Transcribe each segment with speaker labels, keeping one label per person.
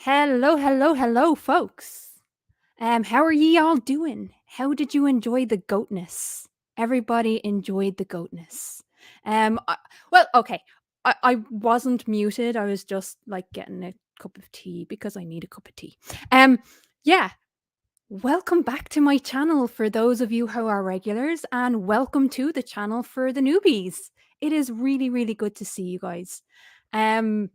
Speaker 1: Hello, hello, hello, folks. How are ye all doing? How did you enjoy the goatness? Everybody enjoyed the goatness. Well, okay. I wasn't muted. I was just like getting a cup of tea because I need a cup of tea. Um, yeah. Welcome back to my channel for those of you who are regulars, and welcome to the channel for the newbies. It is really, really good to see you guys. Um,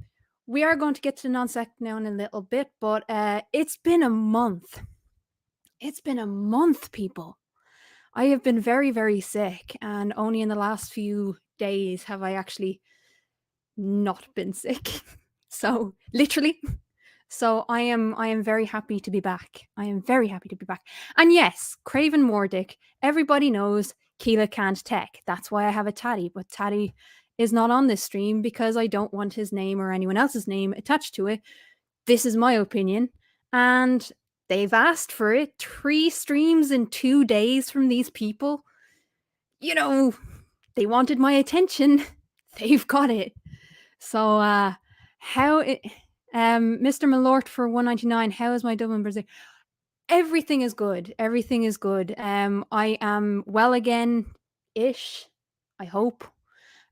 Speaker 1: we are going to get to non-sec now in a little bit, but it's been a month. It's been a month, people. I have been very, very sick, and only in the last few days have I actually not been sick. So literally. So I am very happy to be back. I am very happy to be back. And yes, Craven Mordick, everybody knows Keelah can't tech. That's why I have a Tatty, but Tatty is not on this stream because I don't want his name or anyone else's name attached to it. This is my opinion. And they've asked for it. 3 streams in 2 days from these people. You know, they wanted my attention. They've got it. So how it Mr. Malort for 199, how is my Dublin Brazil? Everything is good. Everything is good. I am well again ish, I hope.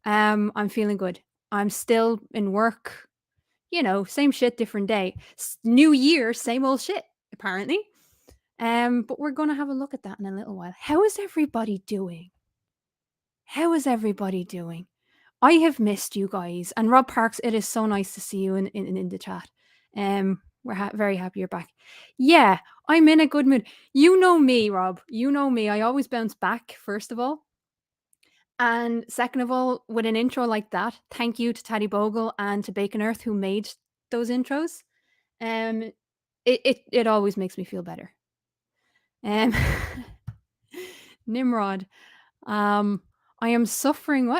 Speaker 1: I'm feeling good. I'm still in work, same shit, different day. New year, same old shit, apparently. But we're gonna have a look at that in a little while. How is everybody doing? How is everybody doing? I have missed you guys. And Rob Parks, it is so nice to see you in the chat. We're very happy you're back. Yeah, I'm in a good mood. You know me, Rob. You know me. I always bounce back, first of all. And second of all, with an intro like that, thank you to Tattie-bogle and to Bacon Earth who made those intros. It always makes me feel better. Nimrod. I am suffering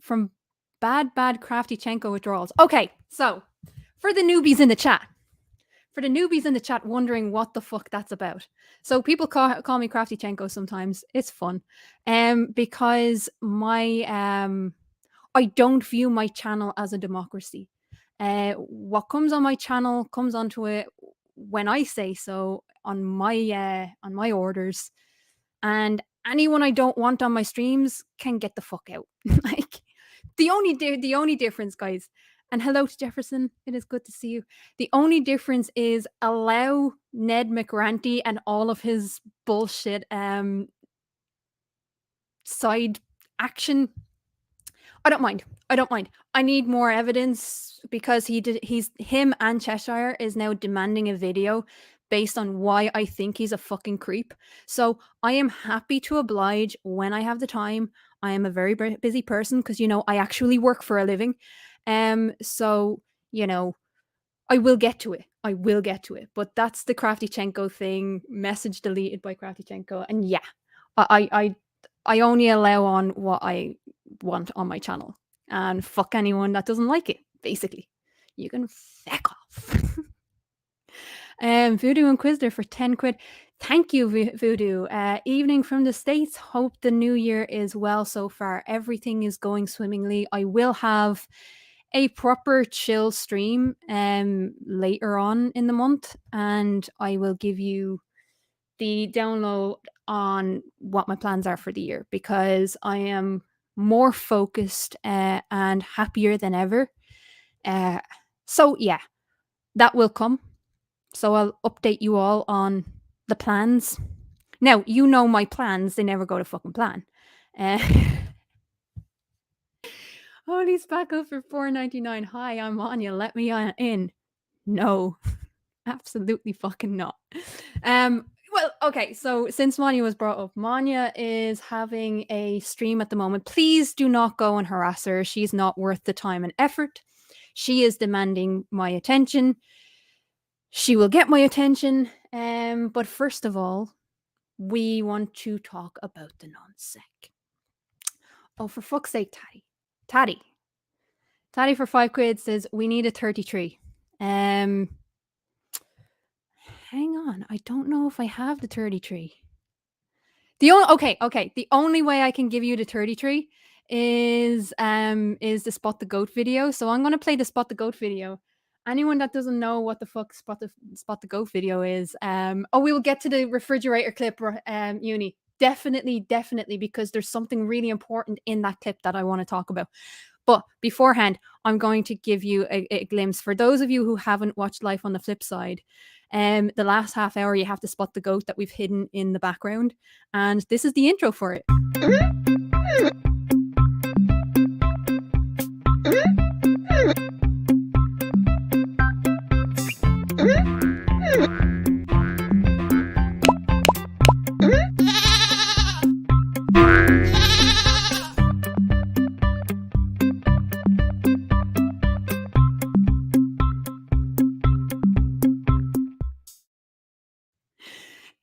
Speaker 1: from bad Craftychenko withdrawals. Okay, so for the newbies in the chat, wondering what the fuck that's about. So people call me Craftychenko sometimes. It's fun, because I don't view my channel as a democracy. What comes on my channel comes onto it when I say so, on my orders, and anyone I don't want on my streams can get the fuck out. Like the only difference, guys. And hello to Jefferson. It is good to see you. The only difference is allow Ned McGrandy and all of his bullshit side action. I don't mind. I need more evidence because him and Cheshire is now demanding a video based on why I think he's a fucking creep. So I am happy to oblige when I have the time. I am a very busy person because, I actually work for a living. So, I will get to it. But that's the Craftychenko thing. Message deleted by Craftychenko. And yeah, I only allow on what I want on my channel. And fuck anyone that doesn't like it, basically. You can feck off. Voodoo Inquisitor for 10 quid. Thank you, Voodoo. Evening from the States. Hope the new year is well so far. Everything is going swimmingly. I will have a proper chill stream later on in the month, and I will give you the download on what my plans are for the year, because I am more focused and happier than ever. So yeah, that will come. So I'll update you all on the plans. Now, you know my plans, they never go to fucking plan. Holy spackle for $4.99. Hi, I'm Anya. Let me in. No, absolutely fucking not. Well, okay, so since Manya was brought up, Manya is having a stream at the moment. Please do not go and harass her. She's not worth the time and effort. She is demanding my attention. She will get my attention. But first of all, we want to talk about the non-sec. Oh, for fuck's sake, Tatty for 5 quid says, we need a 33. Hang on. I don't know if I have the 33. The only way I can give you the 33 is the Spot the Goat video. So I'm going to play the Spot the Goat video. Anyone that doesn't know what the fuck spot the goat video is, we will get to the refrigerator clip, Uni. Definitely, because there's something really important in that clip that I want to talk about. But beforehand, I'm going to give you a glimpse. For those of you who haven't watched Life on the Flip Side, the last half hour, you have to spot the goat that we've hidden in the background. And this is the intro for it.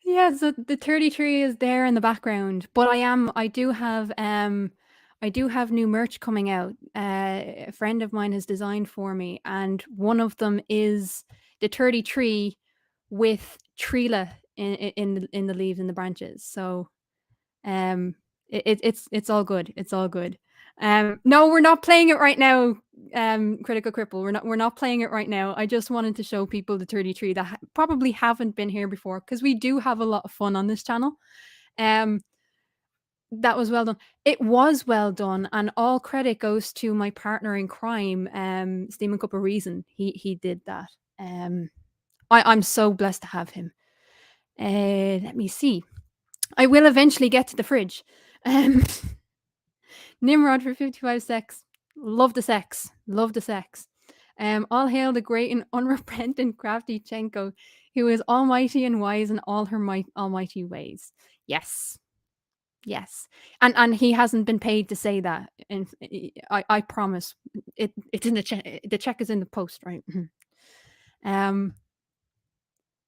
Speaker 1: Yeah, so the 33 is there in the background, but I do have new merch coming out. A friend of mine has designed for me, and one of them is the 33 with Keelah in the leaves and the branches. So it's all good. It's all good. No, we're not playing it right now. Critical Cripple. We're not playing it right now. I just wanted to show people the 33 that probably haven't been here before, because we do have a lot of fun on this channel. That was well done. It was well done, and all credit goes to my partner in crime, Steaming Cup of Reason. He did that. I'm so blessed to have him. Let me see. I will eventually get to the fridge. Nimrod for 55 sex. Love the sex. Love the sex. All hail the great and unrepentant Craftychenko, who is almighty and wise in all her almighty ways. Yes. Yes. And he hasn't been paid to say that. And I promise. It's in the check. The check is in the post, right?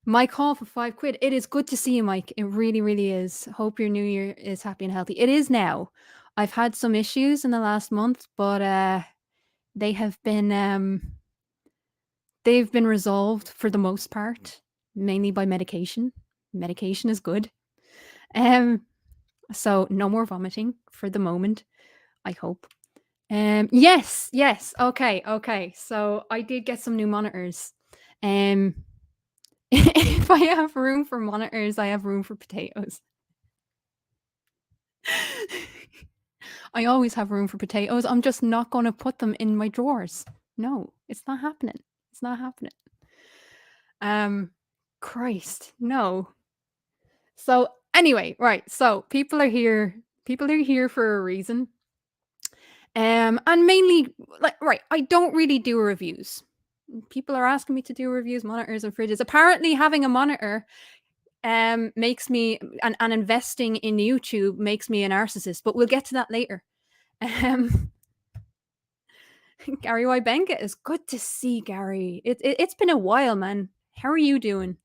Speaker 1: My call for £5. It is good to see you, Mike. It really, really is. Hope your new year is happy and healthy. It is now. I've had some issues in the last month, but they have been they've been resolved for the most part, mainly by medication. Medication is good. So no more vomiting for the moment, I hope. Yes. Okay. So I did get some new monitors. If I have room for monitors, I have room for potatoes. I always have room for potatoes. I'm just not going to put them in my drawers. No, it's not happening. It's not happening. Christ, no. So anyway, right. So people are here. People are here for a reason. And mainly, right, I don't really do reviews. People are asking me to do reviews, monitors and fridges. Apparently having a monitor makes me, and investing in YouTube makes me a narcissist, but we'll get to that later. Gary Wybenga is good to see, Gary. It's been a while, man. How are you doing?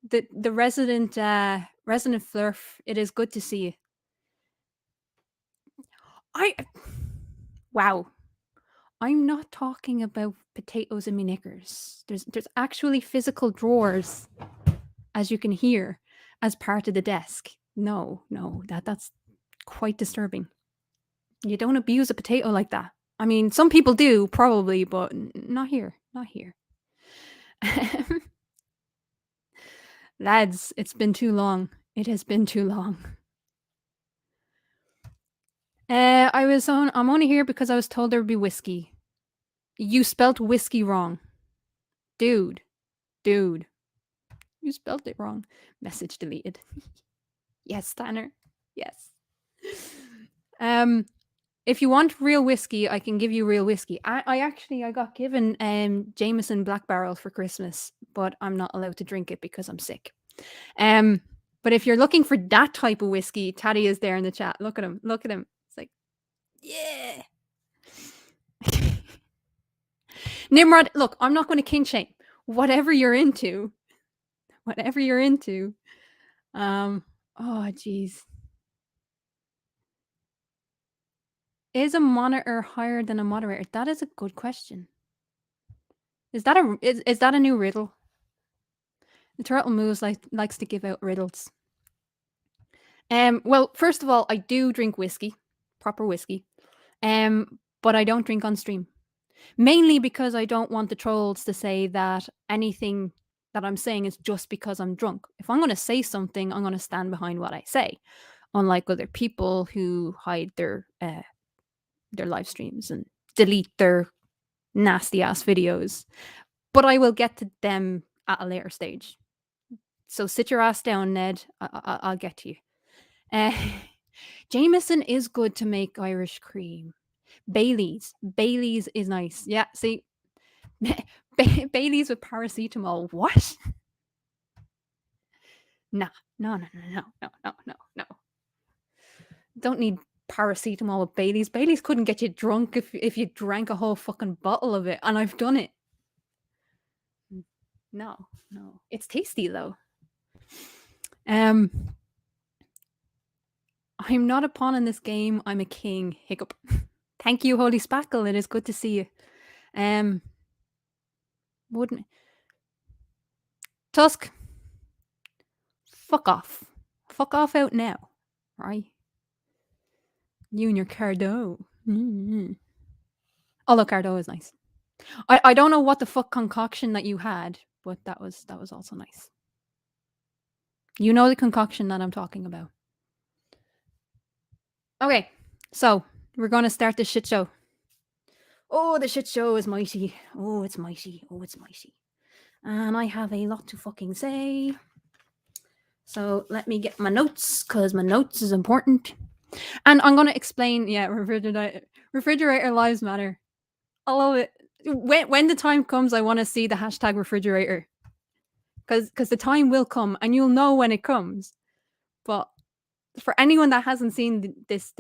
Speaker 1: The resident flurf, it is good to see you. Wow. I'm not talking about potatoes in my knickers. There's actually physical drawers, as you can hear, as part of the desk. No, that's quite disturbing. You don't abuse a potato like that. I mean, some people do, probably, but not here. Not here. Lads, it's been too long. It has been too long. I'm only here because I was told there would be whiskey. You spelt whiskey wrong. Dude. You spelled it wrong. Message deleted. Yes, Tanner. Yes. If you want real whiskey, I can give you real whiskey. I got given Jameson Black Barrel for Christmas, but I'm not allowed to drink it because I'm sick. But if you're looking for that type of whiskey, Tatty is there in the chat. Look at him. It's like, yeah. Nimrod, look, I'm not going to king shame. Whatever you're into. Oh, jeez. Is a monitor higher than a moderator? That is a good question. Is that a new riddle? The turtle moves likes to give out riddles. Well, first of all, I do drink whiskey, proper whiskey. But I don't drink on stream. Mainly because I don't want the trolls to say that anything that I'm saying is just because I'm drunk. If I'm going to say something, I'm going to stand behind what I say. Unlike other people who hide their live streams and delete their nasty ass videos. But I will get to them at a later stage. So sit your ass down, Ned. I'll get to you. Jameson is good to make Irish cream. Bailey's is nice. Yeah, see, Bailey's with paracetamol. What? Nah, no. Don't need paracetamol with Bailey's. Bailey's couldn't get you drunk if you drank a whole fucking bottle of it, and I've done it. No. It's tasty though. I'm not a pawn in this game. I'm a king. Hiccup. Thank you, Holy Spackle. It is good to see you. Wouldn't Tusk? Fuck off. Fuck off out now. Right? You and your Cardo. Mm-hmm. Although Cardo is nice. I don't know what the fuck concoction that you had, but that was also nice. You know the concoction that I'm talking about. Okay, so we're gonna start this shit show. Oh, the shit show is mighty. Oh, it's mighty. And I have a lot to fucking say. So let me get my notes, because my notes is important. And I'm going to explain, refrigerator lives matter. I love it. When the time comes, I want to see the hashtag refrigerator. Because the time will come, and you'll know when it comes. But for anyone that hasn't seen this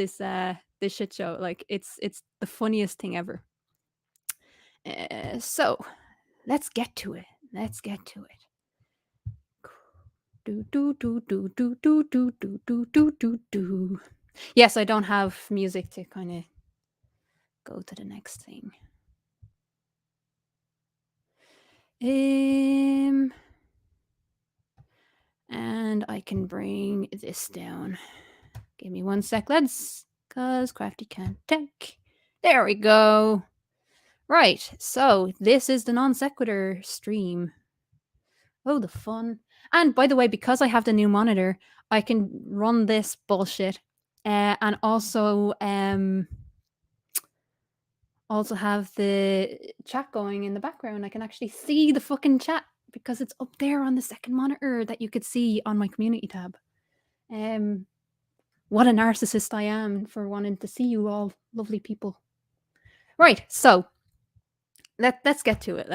Speaker 1: shit show, like, it's the funniest thing ever. So let's get to it. Yes, I don't have music to kind of go to the next thing. And I can bring this down. Give me 1 sec, lads, cause Crafty can't take. There we go. Right, so this is the non sequitur stream. Oh, the fun. And by the way, because I have the new monitor, I can run this bullshit and also have the chat going in the background. I can actually see the fucking chat because it's up there on the second monitor that you could see on my community tab. What a narcissist I am for wanting to see you all lovely people. Right, so let's get to it.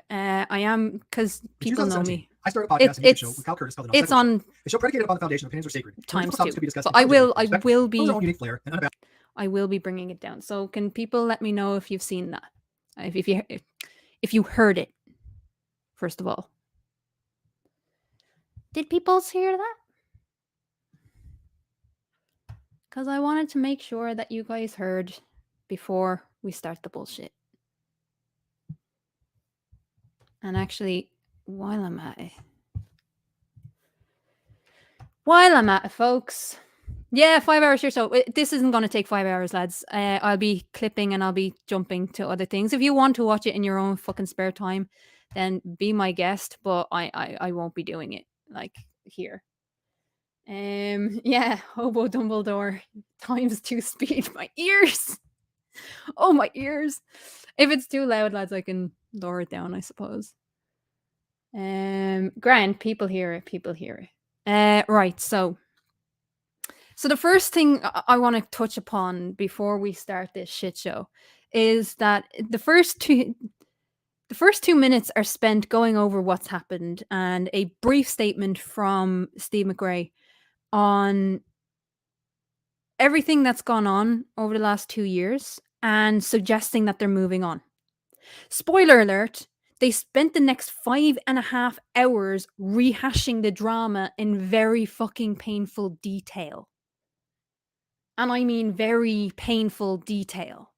Speaker 1: I am, because people know me.
Speaker 2: I started a podcast and YouTube show with Cal Curtis called the
Speaker 1: It's on.
Speaker 2: The show predicated upon the foundation of opinions are sacred.
Speaker 1: Times
Speaker 2: two.
Speaker 1: But I will be.
Speaker 2: Unique flair and
Speaker 1: I will be bringing it down. So can people let me know if you've seen that? If you heard it, first of all. Did people hear that? Because I wanted to make sure that you guys heard before we start the bullshit. And actually, while I'm at it, folks. Yeah, 5 hours here. So this isn't going to take 5 hours, lads. I'll be clipping and I'll be jumping to other things. If you want to watch it in your own fucking spare time, then be my guest. But I won't be doing it like here. Yeah, Hobo Dumbledore times 2 speed. My ears. Oh, my ears. If it's too loud, lads, I can lower it down, I suppose. Grand, people hear it. Right, so the first thing I want to touch upon before we start this shit show is that the first 2 minutes are spent going over what's happened and a brief statement from Steve McRae on everything that's gone on over the last 2 years and suggesting that they're moving on. Spoiler alert, they spent the next 5.5 hours rehashing the drama in very fucking painful detail. And I mean very painful detail.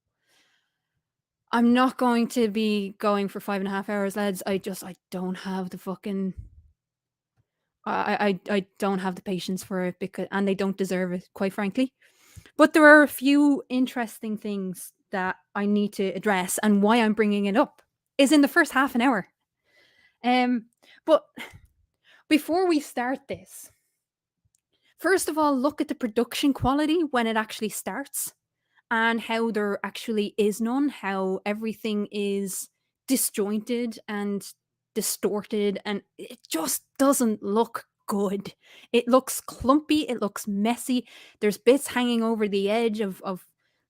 Speaker 1: I'm not going to be going for 5.5 hours, lads. I don't have the fucking... I don't have the patience for it, and they don't deserve it, quite frankly. But there are a few interesting things that I need to address and why I'm bringing it up is in the first half an hour. But before we start this, first of all, look at the production quality when it actually starts and how there actually is none, how everything is disjointed and distorted, and it just doesn't look good. It looks clumpy, it looks messy. There's bits hanging over the edge of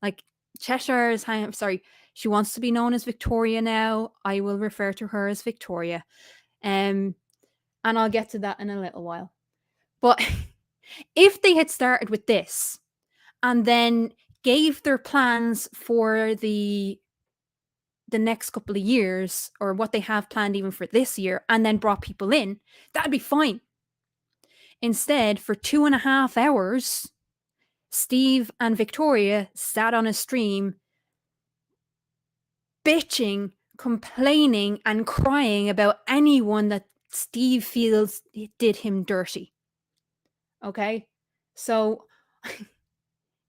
Speaker 1: like Cheshire is hanging. Sorry, she wants to be known as Victoria now. I will refer to her as Victoria. And I'll get to that in a little while. But if they had started with this and then gave their plans for the next couple of years, or what they have planned even for this year, and then brought people in, that'd be fine. Instead, for 2.5 hours, Steve and Victoria sat on a stream bitching, complaining, and crying about anyone that Steve feels did him dirty. Okay? So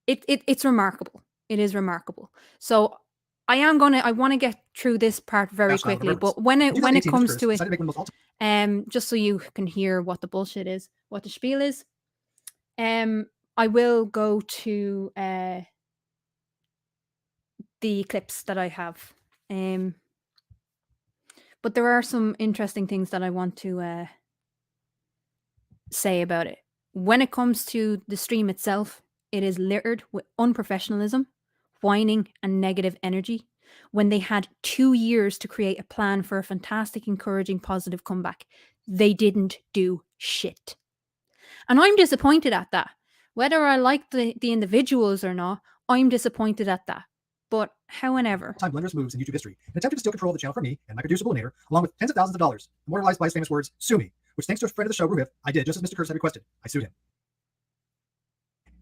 Speaker 1: it's remarkable. It is remarkable. So I want to get through this part very quickly, but when it comes to it, just so you can hear what the bullshit is, what the spiel is, I will go to the clips that I have. But there are some interesting things that I want to say about it. When it comes to the stream itself, it is littered with unprofessionalism, whining, and negative energy when they had 2 years to create a plan for a fantastic, encouraging, positive comeback. They didn't do shit. And I'm disappointed at that. Whether I like the individuals or not, I'm disappointed at that. But however,
Speaker 2: time blunders moves in YouTube history and attempted to steal control of the channel from me and my producer Billinator, along with tens of thousands of dollars, immortalized by his famous words, "Sue me," which thanks to a friend of the show, Ruhif, I did just as Mr. Kurtz had requested. I sued him.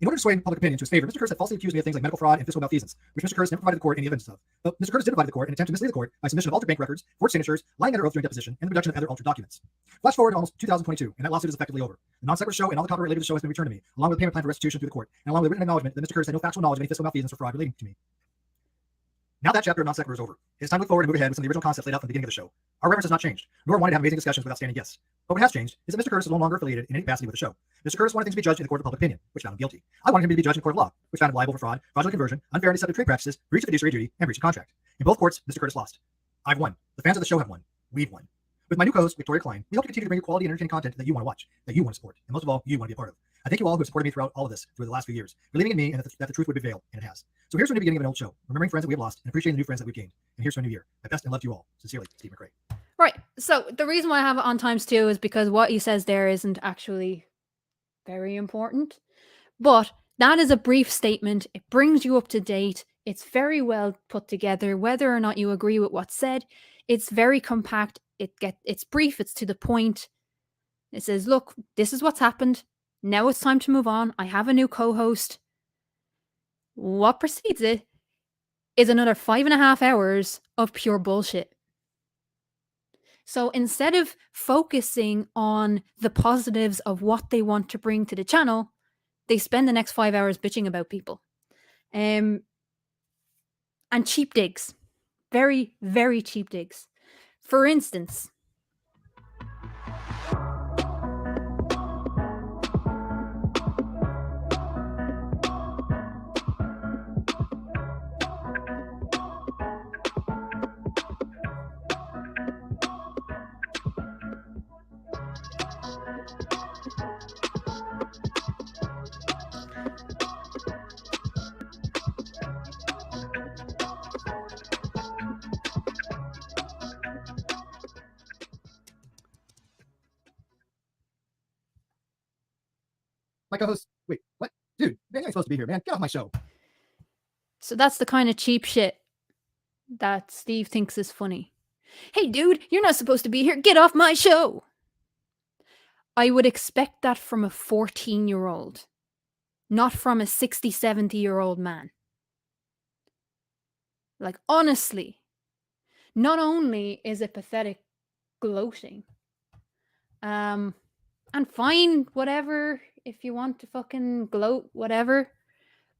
Speaker 2: In order to sway public opinion to his favor, Mr. Kurtz had falsely accused me of things like medical fraud and fiscal malfeasance, which Mr. Kurtz never provided the court any evidence of. But Mr. Kurtz did provide the court an attempt to mislead the court by submission of altered bank records, forged signatures, lying under oath during deposition, and the production of other altered documents. Flash forward to almost 2022, and that lawsuit is effectively over. The NonSeq's show and all the copyright related to the show has been returned to me, along with a payment plan for restitution through the court, and along with a written acknowledgement that Mr. Kurtz had no factual knowledge of any fiscal malfeasance or fraud relating to me. Now that chapter of NonSeq's is over, it's time to look forward and move ahead with some of the original concepts laid out from the beginning of the show. Our reference has not changed, nor wanted to have amazing discussions with outstanding guests. But what has changed is that Mr. Curtis is no longer affiliated in any capacity with the show. Mr. Curtis wanted things to be judged in the court of public opinion, which found him guilty. I wanted him to be judged in the court of law, which found him liable for fraud, fraudulent conversion, unfair and deceptive trade practices, breach of fiduciary duty, and breach of contract. In both courts, Mr. Curtis lost. I've won. The fans of the show have won. We've won. With my new co-host, Victoria Klein, we hope to continue to bring you quality and entertaining content that you want to watch, that you want to support, and most of all, you want to be a part of. I thank you all who have supported me throughout all of this through the last few years, believing in me and that the truth would prevail, and it has. So here's to the beginning of an old show, remembering friends that we have lost and appreciating the new friends that we've gained. And here's to a new year. My best and love to you all. Sincerely, Steve McRae.
Speaker 1: Right. So the reason why I have it on ×2 is because what he says there isn't actually very important. But that is a brief statement. It brings you up to date. It's very well put together. Whether or not you agree with what's said, it's very compact. It's brief. It's to the point. It says, look, this is what's happened. Now it's time to move on. I have a new co-host. What precedes it is another 5.5 hours of pure bullshit. So instead of focusing on the positives of what they want to bring to the channel, they spend the next 5 hours bitching about people. And cheap digs. Very, very cheap digs. For instance,
Speaker 2: My co-host, wait, what? Dude, man, you're supposed to be here, man. Get off my show.
Speaker 1: So that's the kind of cheap shit that Steve thinks is funny. Hey, dude, you're not supposed to be here. Get off my show. I would expect that from a 14-year-old, not from a 60, 70-year-old man. Like, honestly, not only is it pathetic gloating, and fine, whatever, if you want to fucking gloat, whatever,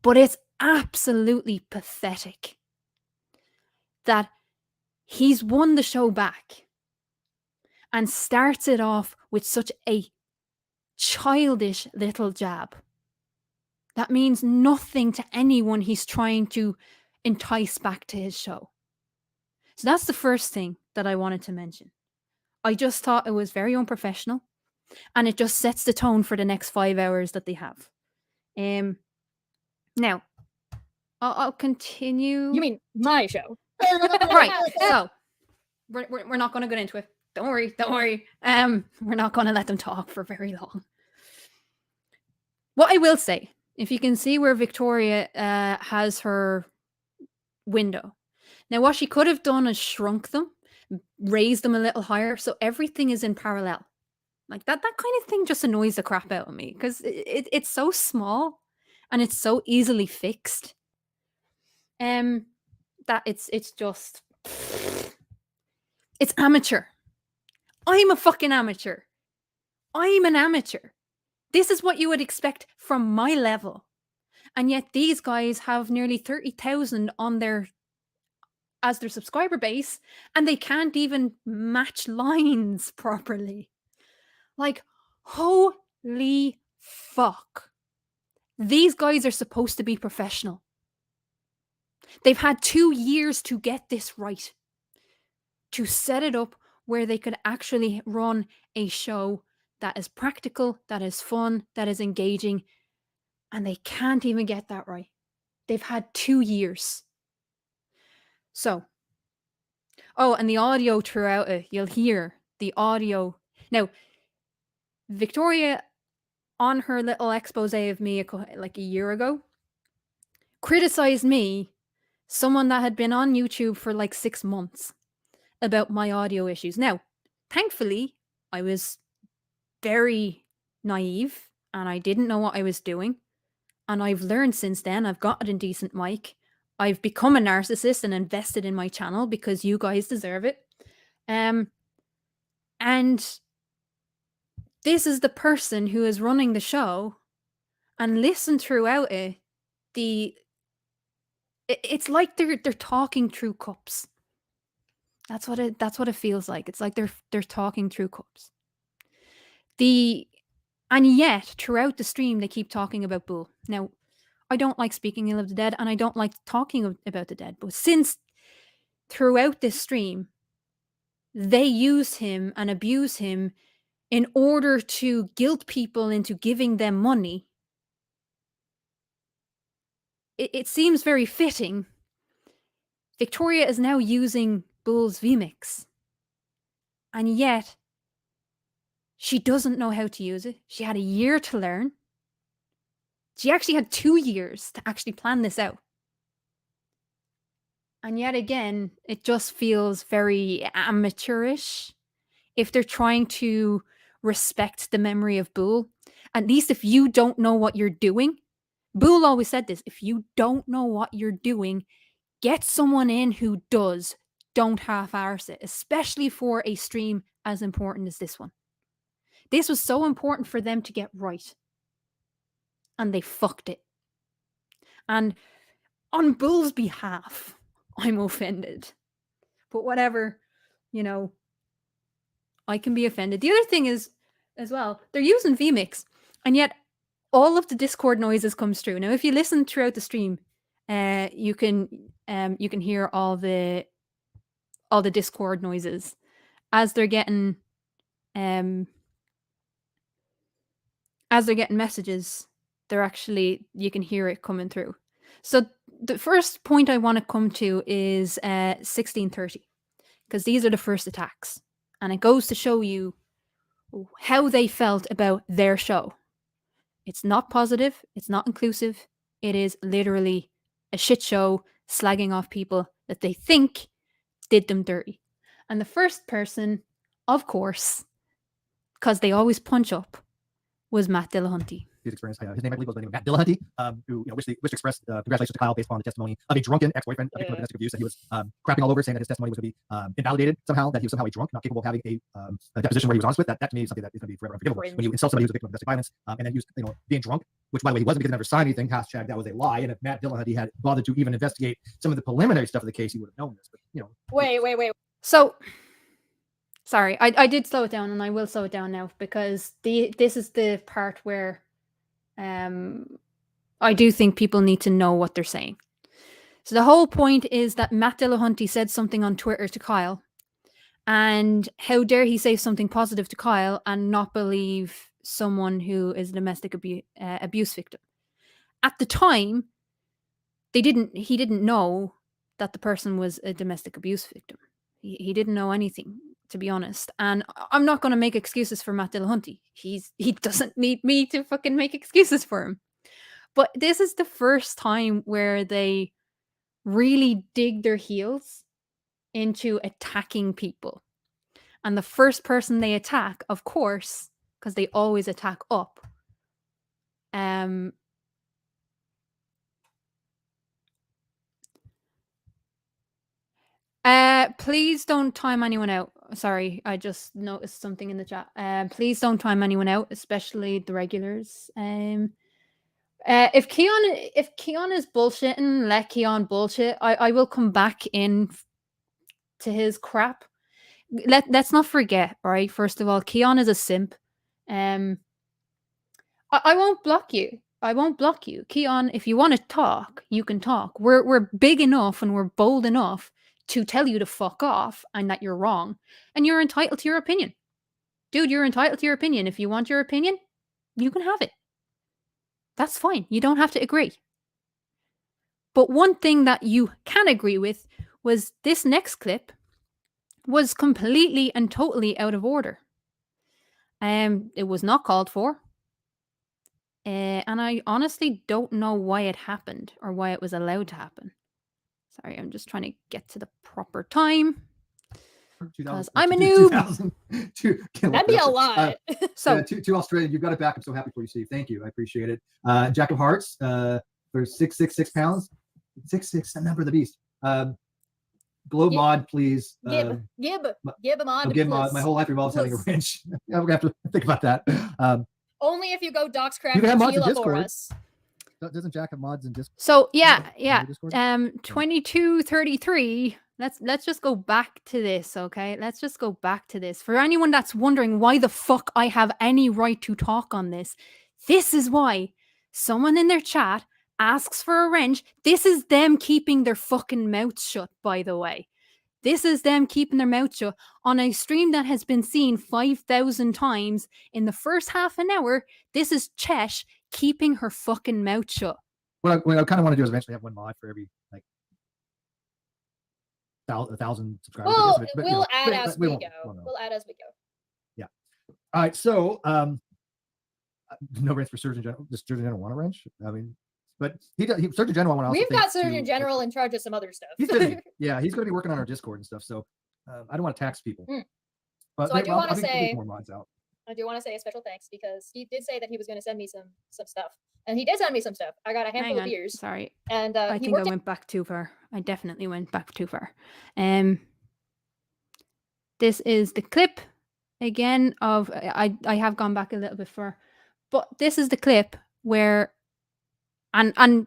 Speaker 1: but it's absolutely pathetic. that he's won the show back and starts it off with such a childish little jab that means nothing to anyone he's trying to entice back to his show. So that's the first thing that I wanted to mention. I just thought it was very unprofessional, and it just sets the tone for the next 5 hours that they have. Now, I'll continue.
Speaker 3: You mean my show?
Speaker 1: Right. So we're not going to get into it. Don't worry. We're not going to let them talk for very long. What I will say, if you can see where Victoria has her window. Now, what she could have done is shrunk them, raised them a little higher, so everything is in parallel. Like that kind of thing just annoys the crap out of me because it's so small and it's so easily fixed. That it's just it's amateur. I'm a fucking amateur. I'm an amateur. This is what you would expect from my level. And yet these guys have nearly 30,000 on their subscriber base, and they can't even match lines properly. Like, holy fuck. These guys are supposed to be professional. They've had 2 years to get this right, to set it up where they could actually run a show that is practical, that is fun, that is engaging, and they can't even get that right. They've had 2 years. So, and the audio throughout it, you'll hear the audio. Now, Victoria, on her little expose of me like a year ago, criticized me, someone that had been on YouTube for like 6 months, about my audio issues. Now, thankfully, I was very naive and I didn't know what I was doing. And I've learned since then. I've got a decent mic. I've become a narcissist and invested in my channel because you guys deserve it. And this is the person who is running the show, and listen throughout it. It's like they're talking through cups. That's what it feels like. It's like they're talking through cups. And yet throughout the stream they keep talking about Bull. Now, I don't like speaking ill of the dead, and I don't like talking about the dead. But since throughout this stream they use him and abuse him in order to guilt people into giving them money, it seems very fitting. Victoria is now using Bull's vMix, and yet she doesn't know how to use it. She had a year to learn. She actually had 2 years to actually plan this out. And yet again, it just feels very amateurish. If they're trying to respect the memory of Bull, at least if you don't know what you're doing, Bull always said this, if you don't know what you're doing, get someone in who does. Don't half-arse it, especially for a stream as important as this one. This was so important for them to get right. And they fucked it. And on Bull's behalf, I'm offended. But whatever, I can be offended. The other thing is, as well, they're using vMix, and yet all of the Discord noises comes through. Now, if you listen throughout the stream, you can hear all the Discord noises as they're getting messages. You can hear it coming through. So the first point I want to come to is 1630, because these are the first attacks, and it goes to show you how they felt about their show. It's not positive. It's not inclusive. It is literally a shit show slagging off people that they think did them dirty. And the first person, of course, because they always punch up, was Matt Dillahunty.
Speaker 2: His experience, his name I believe was the name of Matt Dillahunty, who wished to express congratulations to Kyle based upon the testimony of a drunken ex-boyfriend victim of domestic abuse, that he was crapping all over, saying that his testimony was going to be invalidated somehow, that he was somehow a drunk, not capable of having a deposition where he was honest with. That to me is something that is going to be forever unforgivable. When you insult somebody who's a victim of domestic violence, and then use being drunk which, by the way, he wasn't because he never signed anything. Hashtag that was a lie. And if Matt Dillahunty had bothered to even investigate some of the preliminary stuff of the case, he would have known this. But, you know.
Speaker 3: Wait.
Speaker 1: So, sorry, I did slow it down, and I will slow it down now, because this is the part where I do think people need to know what they're saying. So the whole point is that Matt Dillahunty said something on Twitter to Kyle, and how dare he say something positive to Kyle and not believe someone who is a domestic abuse victim. At the time, he didn't know that the person was a domestic abuse victim. He didn't know anything, to be honest. And I'm not going to make excuses for Matt Dillahunty. He doesn't need me to fucking make excuses for him. But this is the first time where they really dig their heels into attacking people. And the first person they attack, of course, because they always attack up, please don't time anyone out. Sorry, I just noticed something in the chat. Please don't time anyone out, especially the regulars. If Keon is bullshitting, let Keon bullshit. I will come back in to his crap. Let's not forget, right? First of all, Keon is a simp. I won't block you. I won't block you. Keon, if you want to talk, you can talk. We're big enough and we're bold enough to tell you to fuck off and that you're wrong. And you're entitled to your opinion. Dude, you're entitled to your opinion. If you want your opinion, you can have it. That's fine. You don't have to agree. But one thing that you can agree with was this next clip was completely and totally out of order. It was not called for. And I honestly don't know why it happened or why it was allowed to happen. Sorry, I'm just trying to get to the proper time. Because I'm a noob.
Speaker 3: That'd be a lot.
Speaker 2: So to Australia, you've got it back. I'm so happy for you, Steve. Thank you. I appreciate it. Jack of Hearts for 666 pounds. 66, the number of the beast. Globe mod, please.
Speaker 3: Gib a mod.
Speaker 2: Gib mod. My whole life revolves having a wrench. I'm gonna have to think about that.
Speaker 3: Only if you go Doxx
Speaker 2: You can have mods in
Speaker 3: Keelah for
Speaker 2: Discord.
Speaker 3: us.
Speaker 2: Doesn't Jack have mods in Discord?
Speaker 1: So yeah. 2233. Let's just go back to this, okay? Let's just go back to this. For anyone that's wondering why the fuck I have any right to talk on this is why. Someone in their chat asks for a wrench. This is them keeping their fucking mouths shut, by the way. This is them keeping their mouth shut on a stream that has been seen 5,000 times in the first half an hour. This is Chesh keeping her fucking mouth shut.
Speaker 2: What I kind of want to do is eventually have one mod for every like 1,000 subscribers.
Speaker 3: Well, we'll add as we go. We'll add as we go.
Speaker 2: Yeah. All right. So, no wrench for Surgeon General. Does Surgeon General want a wrench? I mean, but Surgeon General want to.
Speaker 3: We've got Surgeon General in charge of some other stuff.
Speaker 2: He's busy. Yeah, he's going to be working on our Discord and stuff. So, I don't want to tax people. But
Speaker 3: so I do want to say
Speaker 2: more mods out.
Speaker 3: I do want to say a special thanks because he did say that he was going to send me some stuff, and he did send me some stuff. I got a handful of beers.
Speaker 1: Sorry,
Speaker 3: and
Speaker 1: I think I went back too far. I definitely went back too far. This is the clip again of I have gone back a little bit far, but this is the clip where and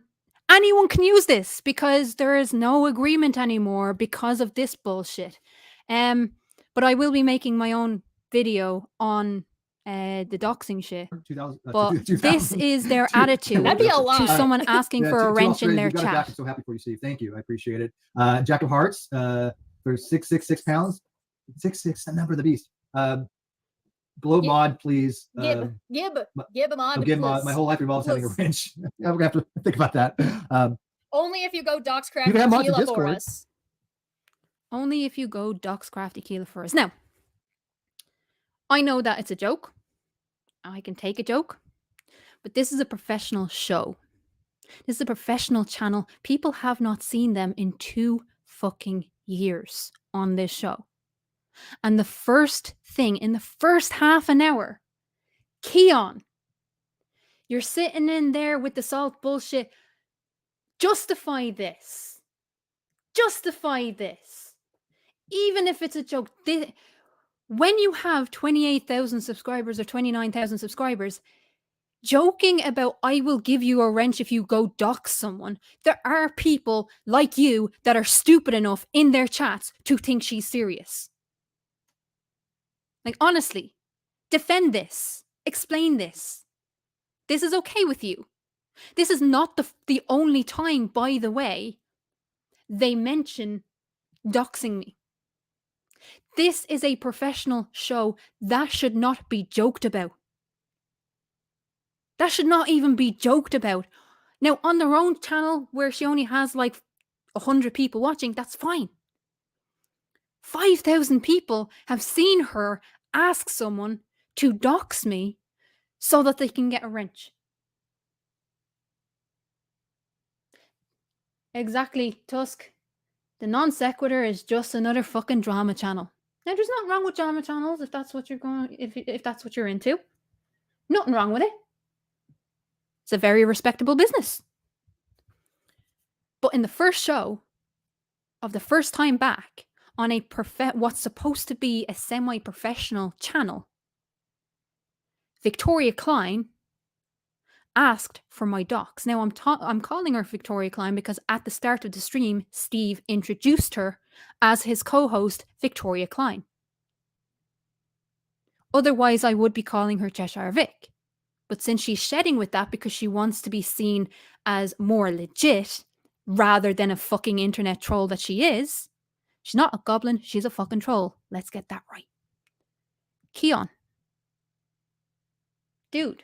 Speaker 1: anyone can use this because there is no agreement anymore because of this bullshit. But I will be making my own video on the doxing shit. But this is their attitude
Speaker 3: That'd be a lot.
Speaker 1: to someone asking for a wrench in their chat.
Speaker 2: I'm so happy for you, Steve. Thank you. I appreciate it. Jack of Hearts for 666 pounds. 66, the number of the beast. Globe mod, please.
Speaker 3: Gib a mod.
Speaker 2: Gib mod. My whole life revolves having a wrench. I'm gonna have to think about that.
Speaker 3: Only if you go Doxx
Speaker 2: You can have mods in
Speaker 3: Keelah for
Speaker 2: Discord.
Speaker 3: us.
Speaker 1: Only if you go Doxx Keelah for us. Now, I know that it's a joke. I can take a joke. But this is a professional show. This is a professional channel. People have not seen them in 2 fucking years on this show. And the first thing in the first half an hour, Keon, you're sitting in there with the salt bullshit. Justify this. Justify this. Even if it's a joke. When you have 28,000 subscribers or 29,000 subscribers, joking about I will give you a wrench if you go dox someone. There are people like you that are stupid enough in their chats to think she's serious. Like, honestly, defend this. Explain this. This is okay with you. This is not the only time, by the way, they mention doxing me. This is a professional show. That should not be joked about. That should not even be joked about. Now, on their own channel, where she only has like 100 people watching, that's fine. 5,000 people have seen her ask someone to dox me so that they can get a wrench. Exactly, Tusk. The non sequitur is just another fucking drama channel. Now, there's nothing wrong with drama channels if that's what you're going, if that's what you're into. Nothing wrong with it. It's a very respectable business. But in the first show of the first time back on a what's supposed to be a semi-professional channel, Victoria Klein asked for my docs. Now I'm calling her Victoria Klein because at the start of the stream, Steve introduced her as his co-host, Victoria Klein. Otherwise, I would be calling her Cheshire Vic. But since she's shedding with that because she wants to be seen as more legit rather than a fucking internet troll that she is, she's not a goblin, she's a fucking troll. Let's get that right. Keon. Dude.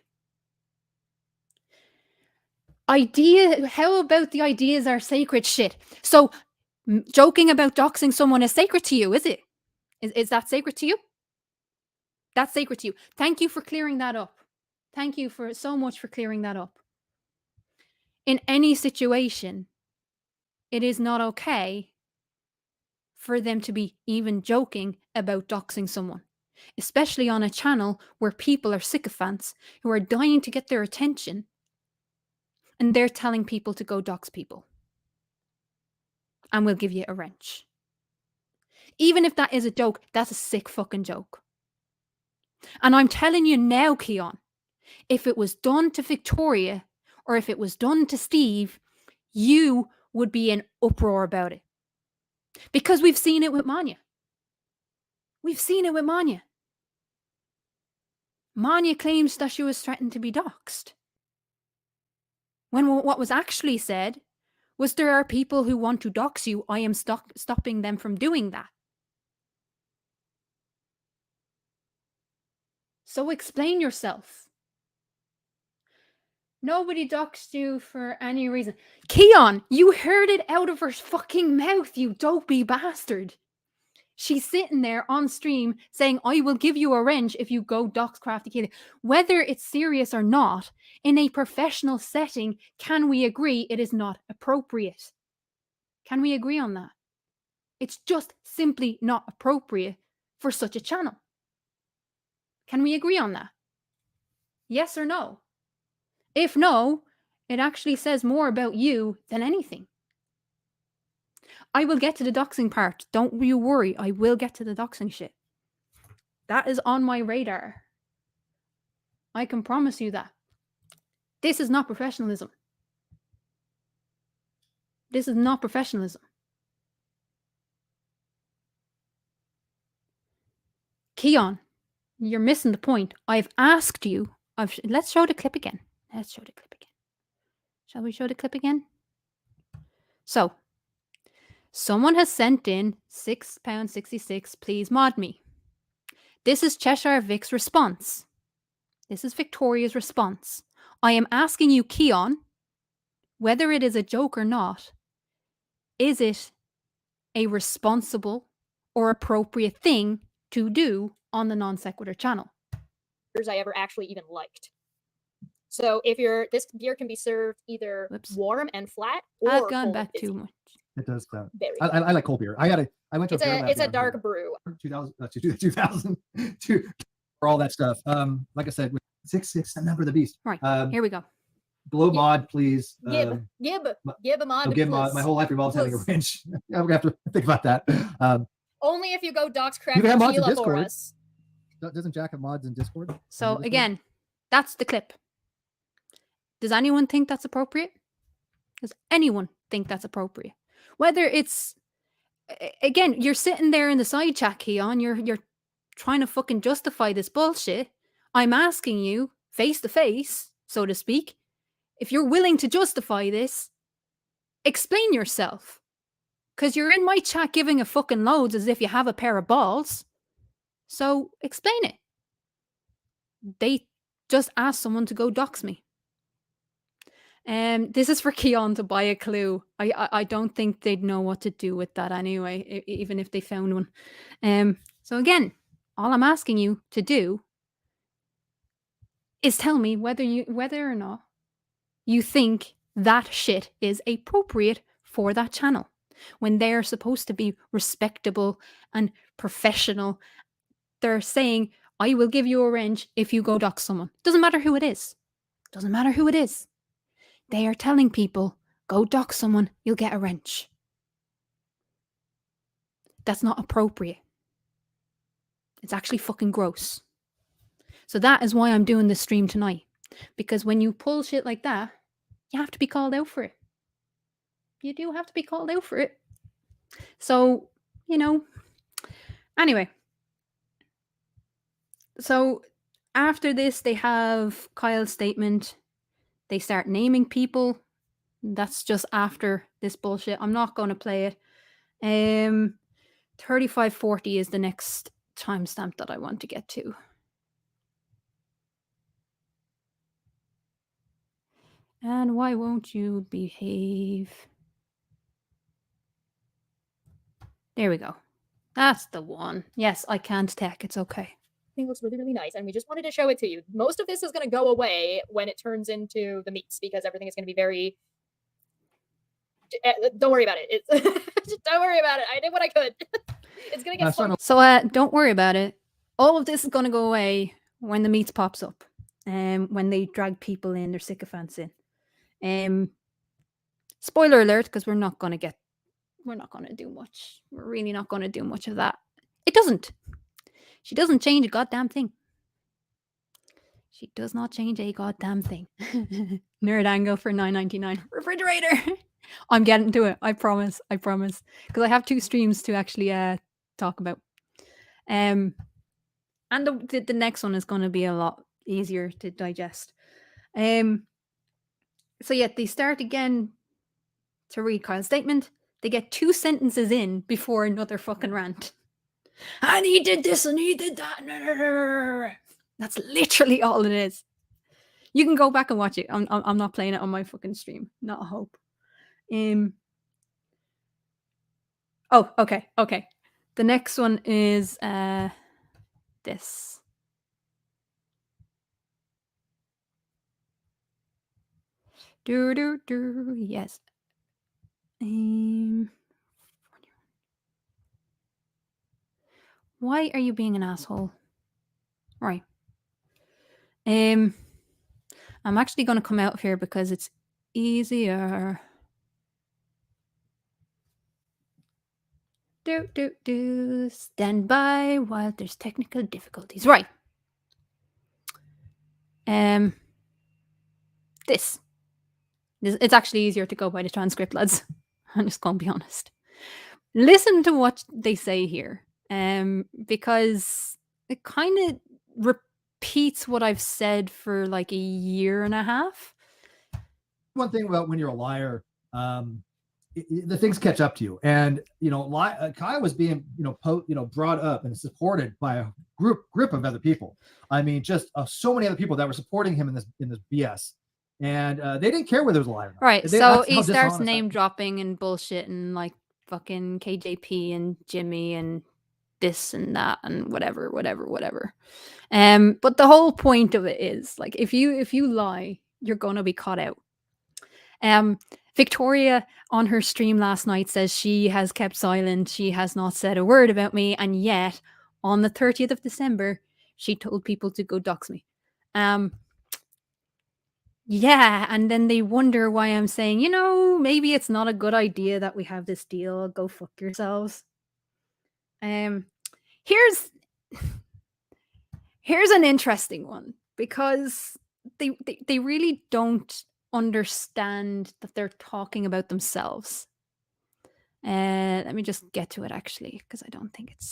Speaker 1: How about the ideas are sacred shit? So, joking about doxing someone is sacred to you, is it? Is that sacred to you? That's sacred to you. Thank you for clearing that up. Thank you so much for clearing that up. In any situation, it is not okay for them to be even joking about doxing someone, especially on a channel where people are sycophants who are dying to get their attention and they're telling people to go dox people. And we'll give you a wrench. Even if that is a joke, that's a sick fucking joke. And I'm telling you now, Keon, if it was done to Victoria or if it was done to Steve, you would be in uproar about it. Because we've seen it with Manya. We've seen it with Manya. Manya claims that she was threatened to be doxed. When what was actually said was there are people who want to dox you. I am stopping them from doing that. So explain yourself. Nobody doxed you for any reason. Keon, you heard it out of her fucking mouth, you dopey bastard. She's sitting there on stream saying, I will give you a wrench if you go dox Craftychenko. Whether it's serious or not, in a professional setting, can we agree it is not appropriate? Can we agree on that? It's just simply not appropriate for such a channel. Can we agree on that? Yes or no? If no, it actually says more about you than anything. I will get to the doxing part. Don't you worry. I will get to the doxing shit. That is on my radar. I can promise you that. This is not professionalism. This is not professionalism. Keon, you're missing the point. I've asked you. Let's show the clip again. Let's show the clip again. Shall we show the clip again? So, someone has sent in £6.66. Please mod me. This is Cheshire Vic's response. This is Victoria's response. I am asking you, Keon, whether it is a joke or not, is it a responsible or appropriate thing to do on the Non Sequitur channel?
Speaker 3: I ever actually even liked. So if this beer can be served either warm and flat, or
Speaker 1: I've gone
Speaker 3: cold
Speaker 1: back
Speaker 3: and fizzy.
Speaker 2: It does.
Speaker 3: Very
Speaker 2: I like cold beer. I went to
Speaker 3: it's a dark brew.
Speaker 2: 2000 for all that stuff. Like I said, with 6 the number of the beast.
Speaker 1: Right. Here we go.
Speaker 2: Blow mod, please.
Speaker 3: Give a mod.
Speaker 2: Give mod. My whole life revolves having a wrench. I'm gonna have to think about that.
Speaker 3: Only if you go dox
Speaker 2: You can have mods in
Speaker 3: Craftychenko for
Speaker 2: Discord.
Speaker 3: us.
Speaker 2: Doesn't Jack have mods in Discord?
Speaker 1: So again, that's the clip. Does anyone think that's appropriate? Does anyone think that's appropriate? Whether it's, again, you're sitting there in the side chat, Keon, you're trying to fucking justify this bullshit. I'm asking you, face to face, so to speak, if you're willing to justify this, explain yourself. Because you're in my chat giving a fucking loads as if you have a pair of balls. So explain it. They just asked someone to go dox me. This is for Keon to buy a clue. I don't think they'd know what to do with that anyway, even if they found one. So again, all I'm asking you to do is tell me whether or not you think that shit is appropriate for that channel when they're supposed to be respectable and professional. They're saying, I will give you a wrench if you go dox someone. Doesn't matter who it is. Doesn't matter who it is. They are telling people, go dox someone, you'll get a wrench. That's not appropriate. It's actually fucking gross. So that is why I'm doing this stream tonight. Because when you pull shit like that, you have to be called out for it. You do have to be called out for it. So, anyway. So after this, they have Kyle's statement. They start naming people. That's just after this bullshit. I'm not going to play it. 3540 is the next timestamp that I want to get to. And why won't you behave? There we go. That's the one. Yes, I can't tech. It's okay.
Speaker 3: It looks really, really nice, and we just wanted to show it to you. Most of this is going to go away when it turns into the meats, because everything is going to be very... Don't worry about it. Don't worry about it. I did what I could. It's going to get fun.
Speaker 1: So don't worry about it. All of this is going to go away when the meats pops up, when they drag people in, their sycophants in. Spoiler alert, because we're not going to do much. We're really not going to do much of that. It doesn't. She doesn't change a goddamn thing. She does not change a goddamn thing. Nerd angle for $9.99. Refrigerator. I'm getting to it. I promise. Because I have 2 streams to actually talk about. And the next one is going to be a lot easier to digest. So yeah, they start again to read Kyle's statement. They get 2 sentences in before another fucking rant. And he did this and he did that. That's literally all it is. You can go back and watch it. I'm not playing it on my fucking stream. Not a hope. Oh, okay. The next one is this. Yes. Why are you being an asshole? Right. I'm actually going to come out of here because it's easier. Stand by while there's technical difficulties. Right. This. It's actually easier to go by the transcript, lads. I'm just going to be honest. Listen to what they say here. Because it kind of repeats what I've said for like a year and a half.
Speaker 2: One thing about when you're a liar, the things catch up to you. And Kai was being brought up and supported by a group of other people. I mean, just so many other people that were supporting him in this BS. And they didn't care whether it was a liar or not.
Speaker 1: Right. So he starts name dropping and bullshit and like fucking KJP and Jimmy and this and that and whatever. But the whole point of it is like if you lie, you're gonna be caught out. Victoria on her stream last night says she has kept silent. She has not said a word about me, and yet on the 30th of December, she told people to go dox me. Yeah, and then they wonder why I'm saying, maybe it's not a good idea that we have this deal. Go fuck yourselves. Here's an interesting one, because they really don't understand that they're talking about themselves. Let me just get to it, actually, because I don't think it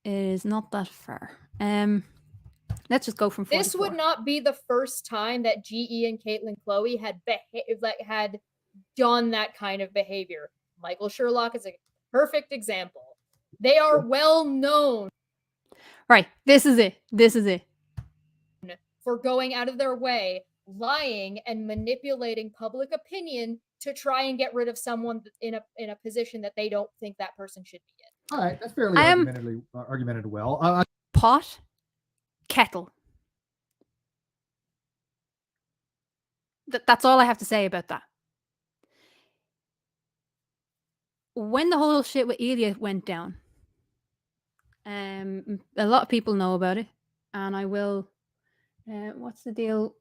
Speaker 1: is not that far. Let's just go from 44.
Speaker 3: This would not be the first time that GE and Caitlin Chloe had had done that kind of behavior. Michael Sherlock is a perfect example. They are well known.
Speaker 1: Right. This is it.
Speaker 3: For going out of their way, lying and manipulating public opinion to try and get rid of someone in a position that they don't think that person should be in.
Speaker 2: All right, that's fairly argumented well.
Speaker 1: Pot, kettle. That's all I have to say about that. When the whole shit with Elia went down, a lot of people know about it, and I will. What's the deal?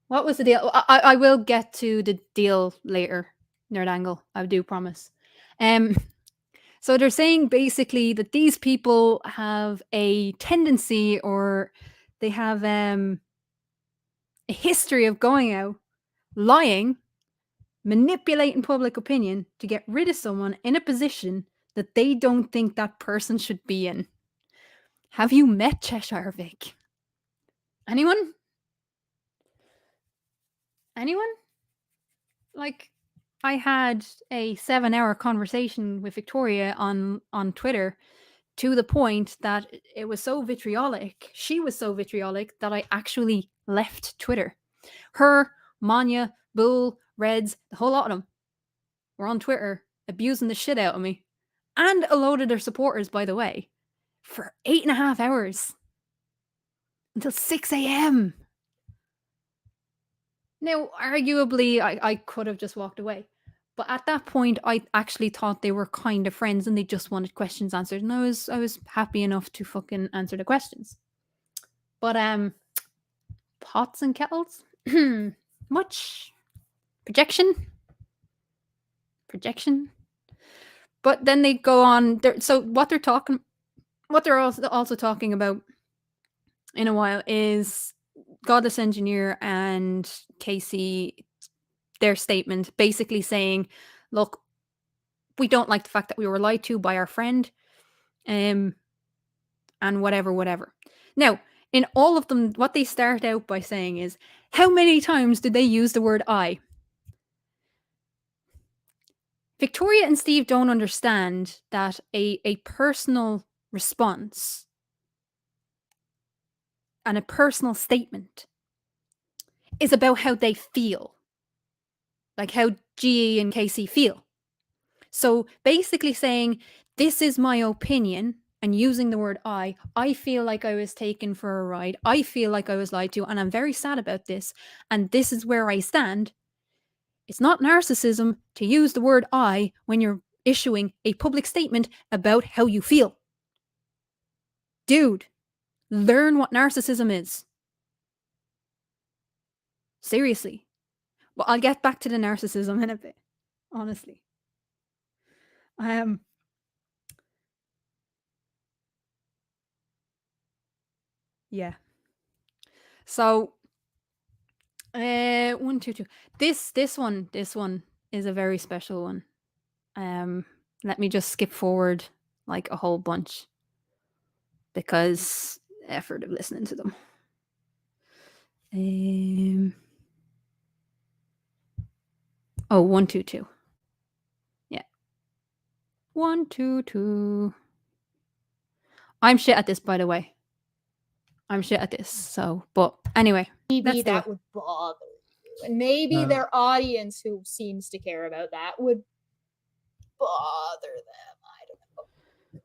Speaker 1: What was the deal? I will get to the deal later, Nerd Angle. I do promise. So they're saying basically that these people have a tendency, or they have a history of going out, lying, manipulating public opinion to get rid of someone in a position that they don't think that person should be in. Have you met Cheshire Vic? Anyone? Like, I had a 7-hour conversation with Victoria on Twitter, to the point that it was so vitriolic. She was so vitriolic that I actually left Twitter. Her, Manya, Bull, Reds, the whole lot of them were on Twitter abusing the shit out of me. And a load of their supporters, by the way, for 8.5 hours. Until 6 a.m. Now, arguably, I could have just walked away. But at that point, I actually thought they were kind of friends and they just wanted questions answered. And I was happy enough to fucking answer the questions. But, pots and kettles? Much projection? But then they go on. So what they're also talking about in a while is Godless Engineer and Casey, their statement basically saying, look, we don't like the fact that we were lied to by our friend, and whatever. Now, in all of them, what they start out by saying is, how many times did they use the word I? Victoria and Steve don't understand that a personal response and a personal statement is about how they feel. Like how GE and Casey feel. So basically saying, this is my opinion, and using the word I feel like I was taken for a ride. I feel like I was lied to, and I'm very sad about this. And this is where I stand. It's not narcissism to use the word I when you're issuing a public statement about how you feel. Dude, learn what narcissism is. Seriously. Well, I'll get back to the narcissism in a bit, honestly. Yeah. So, 1, 2, 2. This one is a very special one. Let me just skip forward like a whole bunch, because effort of listening to them. 1, 2, 2. Yeah. 1, 2, 2. I'm shit at this, by the way. I'm shit at this. So, but anyway.
Speaker 3: Maybe that would bother you. And maybe their audience, who seems to care about that, would bother them. I don't know.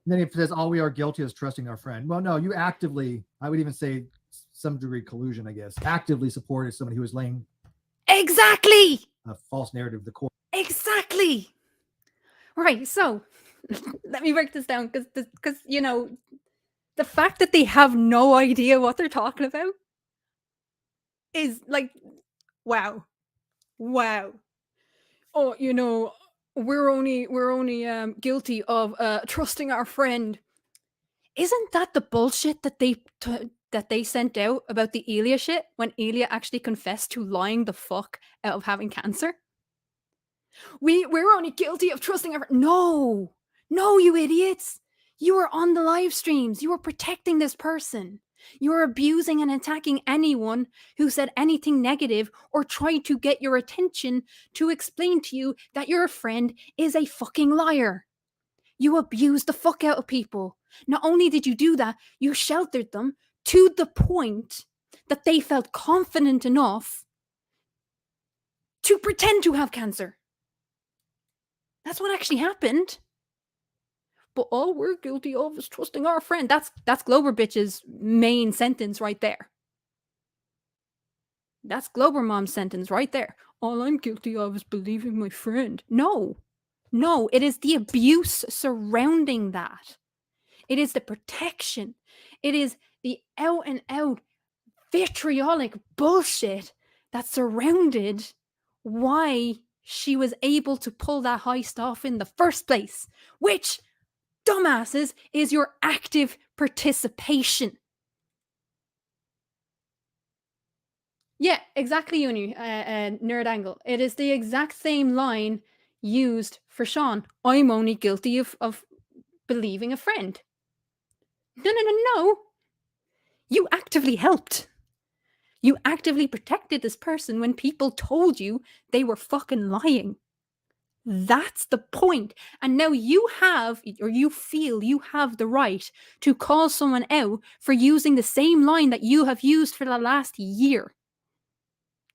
Speaker 2: Then if it says, all we are guilty is trusting our friend. Well, no, you actively, I would even say some degree collusion, I guess, actively supported somebody who was laying
Speaker 1: exactly
Speaker 2: a false narrative of the court.
Speaker 1: Exactly. Right. So let me break this down, because you know, the fact that they have no idea what they're talking about is like, wow. Oh, you know, we're only guilty of trusting our friend. Isn't that the bullshit that they sent out about the Elia shit when Elia actually confessed to lying the fuck out of having cancer? We're only guilty of trusting our... No, you idiots. You were on the live streams. You were protecting this person. You were abusing and attacking anyone who said anything negative or tried to get your attention to explain to you that your friend is a fucking liar. You abused the fuck out of people. Not only did you do that, you sheltered them to the point that they felt confident enough to pretend to have cancer. That's what actually happened. But all we're guilty of is trusting our friend. That's Glober bitch's main sentence right there. That's Glober mom's sentence right there. All I'm guilty of is believing my friend. No, it is the abuse surrounding that. It is the protection. It is the out and out vitriolic bullshit that surrounded why she was able to pull that heist off in the first place, which, dumbasses, is your active participation. Yeah, exactly, Uni, Nerd Angle. It is the exact same line used for Sean. I'm only guilty of believing a friend. No. You actively helped. You actively protected this person when people told you they were fucking lying. That's the point. And now you have, or you feel you have the right to call someone out for using the same line that you have used for the last year.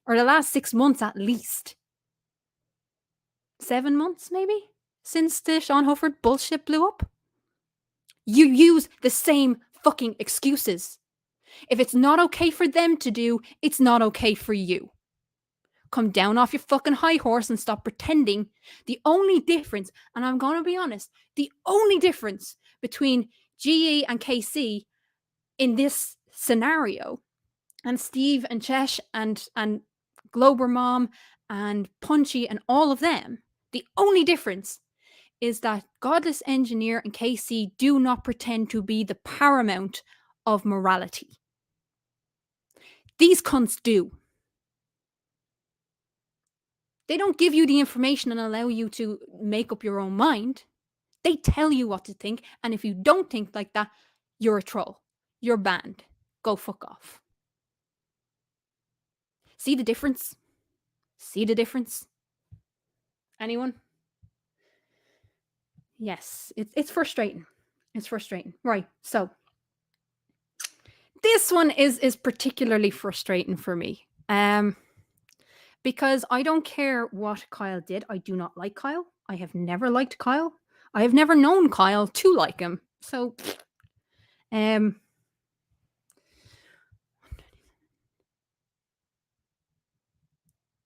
Speaker 1: Or the last 6 months at least. 7 months, maybe? Since the Sean Hufford bullshit blew up? You use the same fucking excuses. If it's not okay for them to do, it's not okay for you. Come down off your fucking high horse and stop pretending. The only difference, and I'm going to be honest, the only difference between GE and KC in this scenario, and Steve and Chesh and Glober Mom and Punchy and all of them, the only difference is that Godless Engineer and KC do not pretend to be the paramount of morality. These cunts do. They don't give you the information and allow you to make up your own mind. They tell you what to think, and if you don't think like that, you're a troll. You're banned. Go fuck off. See the difference? See the difference? Anyone? Yes, it's frustrating. It's frustrating. Right, so this one is particularly frustrating for me. Because I don't care what Kyle did. I do not like Kyle. I have never liked Kyle. I have never known Kyle to like him. So,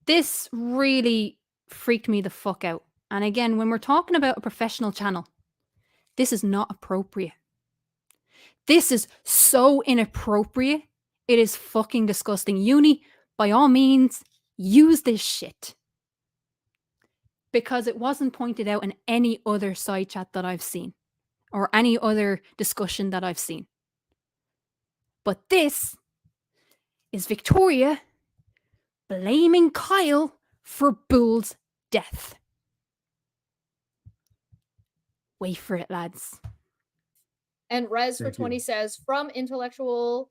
Speaker 1: this really freaked me the fuck out. And again, when we're talking about a professional channel, this is not appropriate. This is so inappropriate. It is fucking disgusting. Uni, by all means, use this shit. Because it wasn't pointed out in any other side chat that I've seen. Or any other discussion that I've seen. But this is Victoria blaming Kyle for Bull's death. Wait for it, lads.
Speaker 3: And Res for 20 says, from intellectual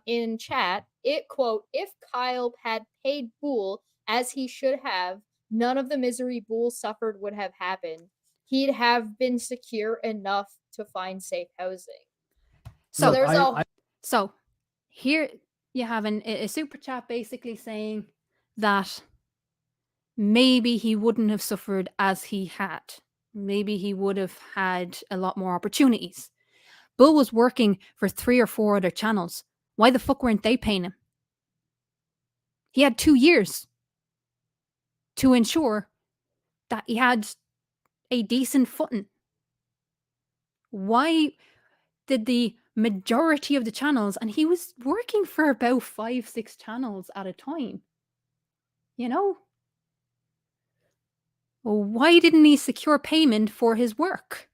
Speaker 3: in chat, it quote, if Kyle had paid Bull as he should have, none of the misery Bull suffered would have happened. He'd have been secure enough to find safe housing. So so here you have a super chat basically saying that maybe he wouldn't have suffered as he had. Maybe he would have had a lot more opportunities. Bull was working for 3 or 4 other channels. Why the fuck weren't they paying him? He had 2 years to ensure that he had a decent footing. Why did the majority of the channels, and he was working for about 5-6 channels at a time, you know? Well, why didn't he secure payment for his work?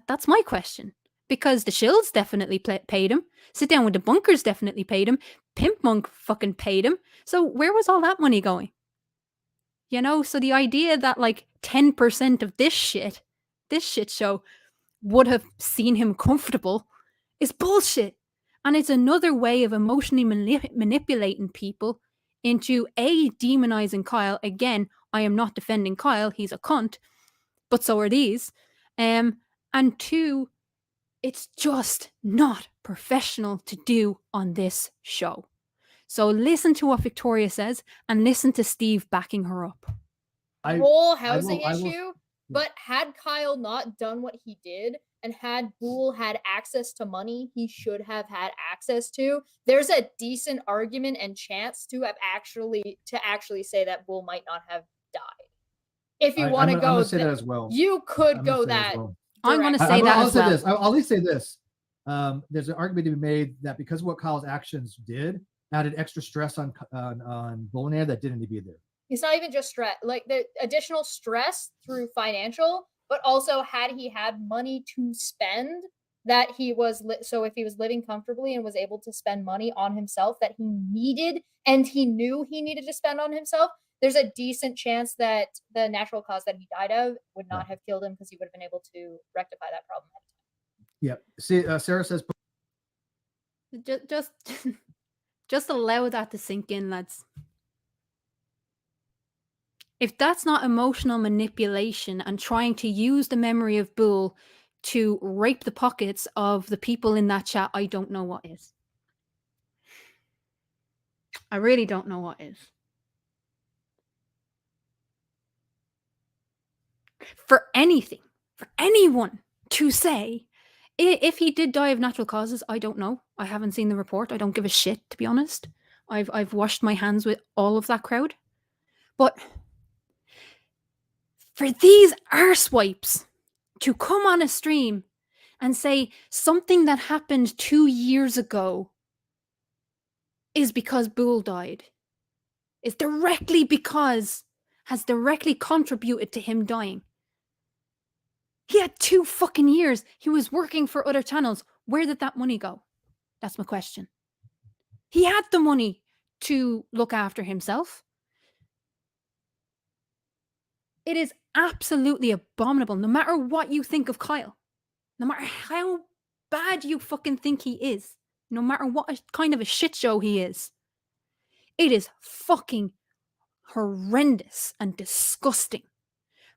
Speaker 3: That's my question.
Speaker 1: because the Shills definitely paid him. Sit Down with the Bunkers definitely paid him. Pimp Monk fucking paid him. So where was all that money going? You know, so the idea that like 10% of this shit show would have seen him comfortable is bullshit. And it's another way of emotionally manipulating people into demonizing Kyle. Again, I am not defending Kyle, he's a cunt, but so are these. And two, it's just not professional to do on this show. So listen to what Victoria says and listen to Steve backing her up.
Speaker 3: Whole housing issue, but had Kyle not done what he did and had Boole had access to money he should have had access to, there's a decent argument and chance to actually say that Boole might not have died. If you want to go,
Speaker 4: I'm gonna say that as well.
Speaker 3: You could go that.
Speaker 1: I'm going to say that as well.
Speaker 4: I'll at least say this. There's an argument to be made that because of what Kyle's actions did, added extra stress on Boole that didn't need to be there.
Speaker 3: It's not even just stress, like the additional stress through financial, but also had he had money to spend that he was, so if he was living comfortably and was able to spend money on himself that he needed and he knew he needed to spend on himself, there's a decent chance that the natural cause that he died of would not have killed him because he would have been able to rectify that problem.
Speaker 4: Yep. See, Sarah says,
Speaker 1: just allow that to sink in, lads. If that's not emotional manipulation and trying to use the memory of Boole to rape the pockets of the people in that chat, I don't know what is. I really don't know what is. For anything, for anyone to say, if he did die of natural causes, I don't know. I haven't seen the report. I don't give a shit, to be honest. I've washed my hands with all of that crowd. But for these arsewipes to come on a stream and say something that happened 2 years ago is because Boole died, has directly contributed to him dying. He had 2 fucking years. He was working for other channels. Where did that money go? That's my question. He had the money to look after himself. It is absolutely abominable, no matter what you think of Kyle, no matter how bad you fucking think he is, no matter what kind of a shit show he is. It is fucking horrendous and disgusting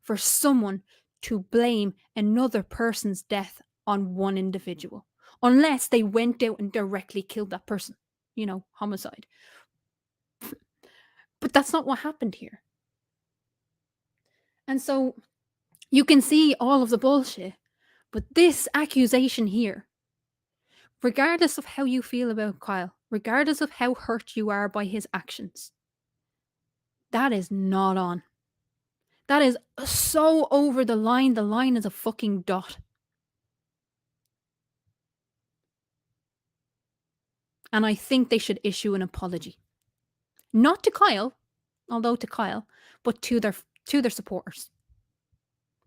Speaker 1: for someone to blame another person's death on one individual, unless they went out and directly killed that person, you know, homicide. But that's not what happened here. And so you can see all of the bullshit, but this accusation here, regardless of how you feel about Kyle, regardless of how hurt you are by his actions, that is not on. That is so over the line. The line is a fucking dot. And I think they should issue an apology. Not to Kyle, although to Kyle, but to their supporters.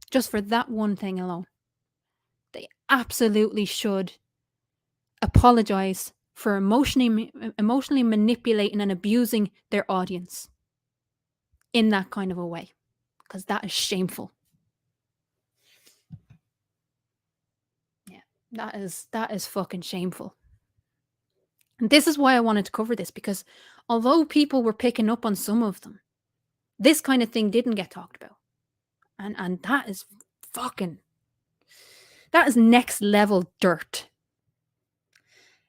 Speaker 1: Just for that one thing alone. They absolutely should apologize for emotionally manipulating and abusing their audience in that kind of a way. Because that is shameful. Yeah, that is fucking shameful. And this is why I wanted to cover this, because although people were picking up on some of them, this kind of thing didn't get talked about. And that is that is next level dirt.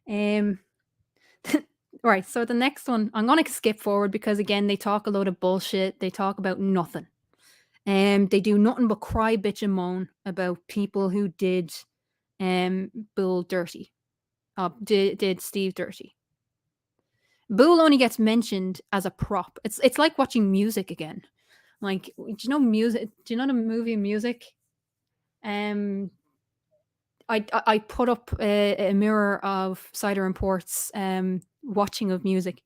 Speaker 1: Right, so the next one, I'm going to skip forward because, again, they talk a load of bullshit. They talk about nothing. They do nothing but cry, bitch, and moan about people who did Boole dirty. Did Steve dirty. Boole only gets mentioned as a prop. It's like watching Music again. Like, do you know Music? Do you know the movie Music? I put up a mirror of Cider and Port's watching of Music,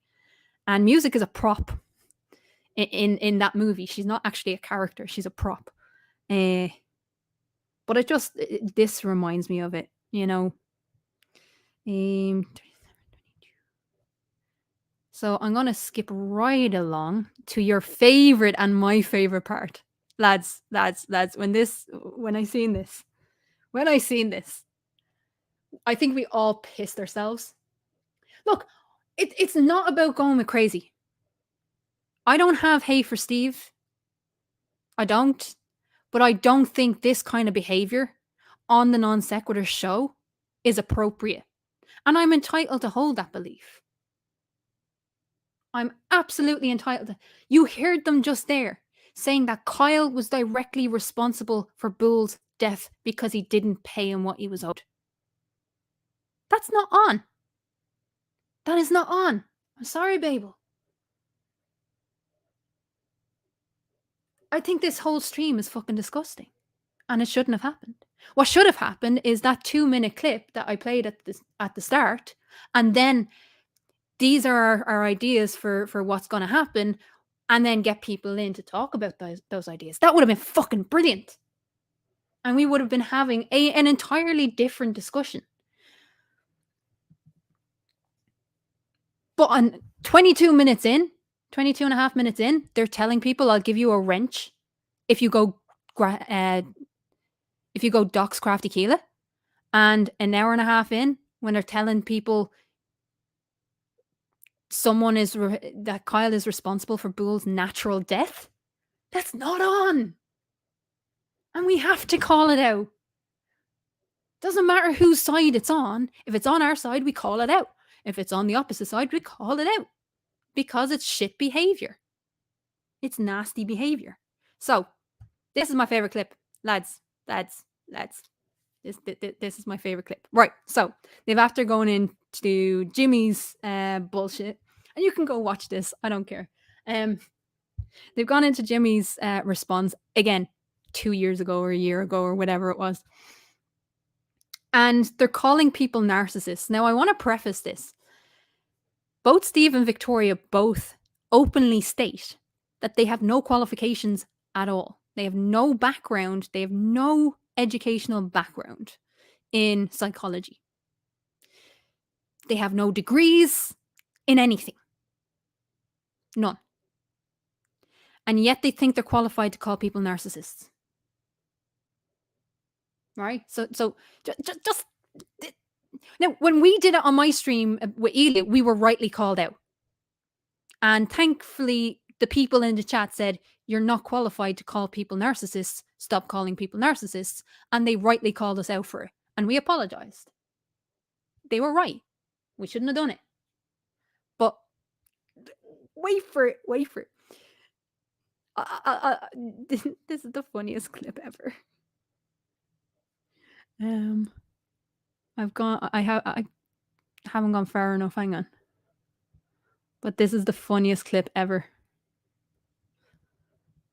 Speaker 1: and Music is a prop in that movie. She's not actually a character; she's a prop. But this reminds me of it. you know. 27, 22. So I'm going to skip right along to your favorite and my favorite part. Lads, when I seen this, I think we all pissed ourselves. Look, it's not about going with crazy. I don't have hate for Steve. I don't. But I don't think this kind of behavior on the Non Sequitur show is appropriate. And I'm entitled to hold that belief. I'm absolutely entitled to. You heard them just there saying that Kyle was directly responsible for Bull's death because he didn't pay him what he was owed. That's not on. That is not on. I'm sorry, Babel. I think this whole stream is fucking disgusting. And it shouldn't have happened. What should have happened is that 2-minute clip that I played at the start, and then these are our ideas for what's going to happen, and then get people in to talk about those ideas. That would have been fucking brilliant. And we would have been having an entirely different discussion. But on 22 and a half minutes in, they're telling people, I'll give you a wrench if you go Doxx Crafty Keelah. And an hour and a half in, when they're telling people that Kyle is responsible for Bull's natural death, that's not on. And we have to call it out. Doesn't matter whose side it's on. If it's on our side, we call it out. If it's on the opposite side, we call it out. Because it's shit behavior. It's nasty behavior. So, this is my favorite clip. Lads. This is my favorite clip. Right, so, they've after going into Jimmy's bullshit. And you can go watch this. I don't care. They've gone into Jimmy's response, again, 2 years ago or a year ago or whatever it was. And they're calling people narcissists. Now, I want to preface this. Both Steve and Victoria both openly state that they have no qualifications at all. They have no background. They have no educational background in psychology. They have no degrees in anything. None. And yet they think they're qualified to call people narcissists. Right? So just now, when we did it on my stream with Elia, we were rightly called out. And thankfully, the people in the chat said, you're not qualified to call people narcissists. Stop calling people narcissists. And they rightly called us out for it. And we apologized. They were right. We shouldn't have done it. But wait for it. This is the funniest clip ever. I haven't gone far enough. Hang on. But this is the funniest clip ever.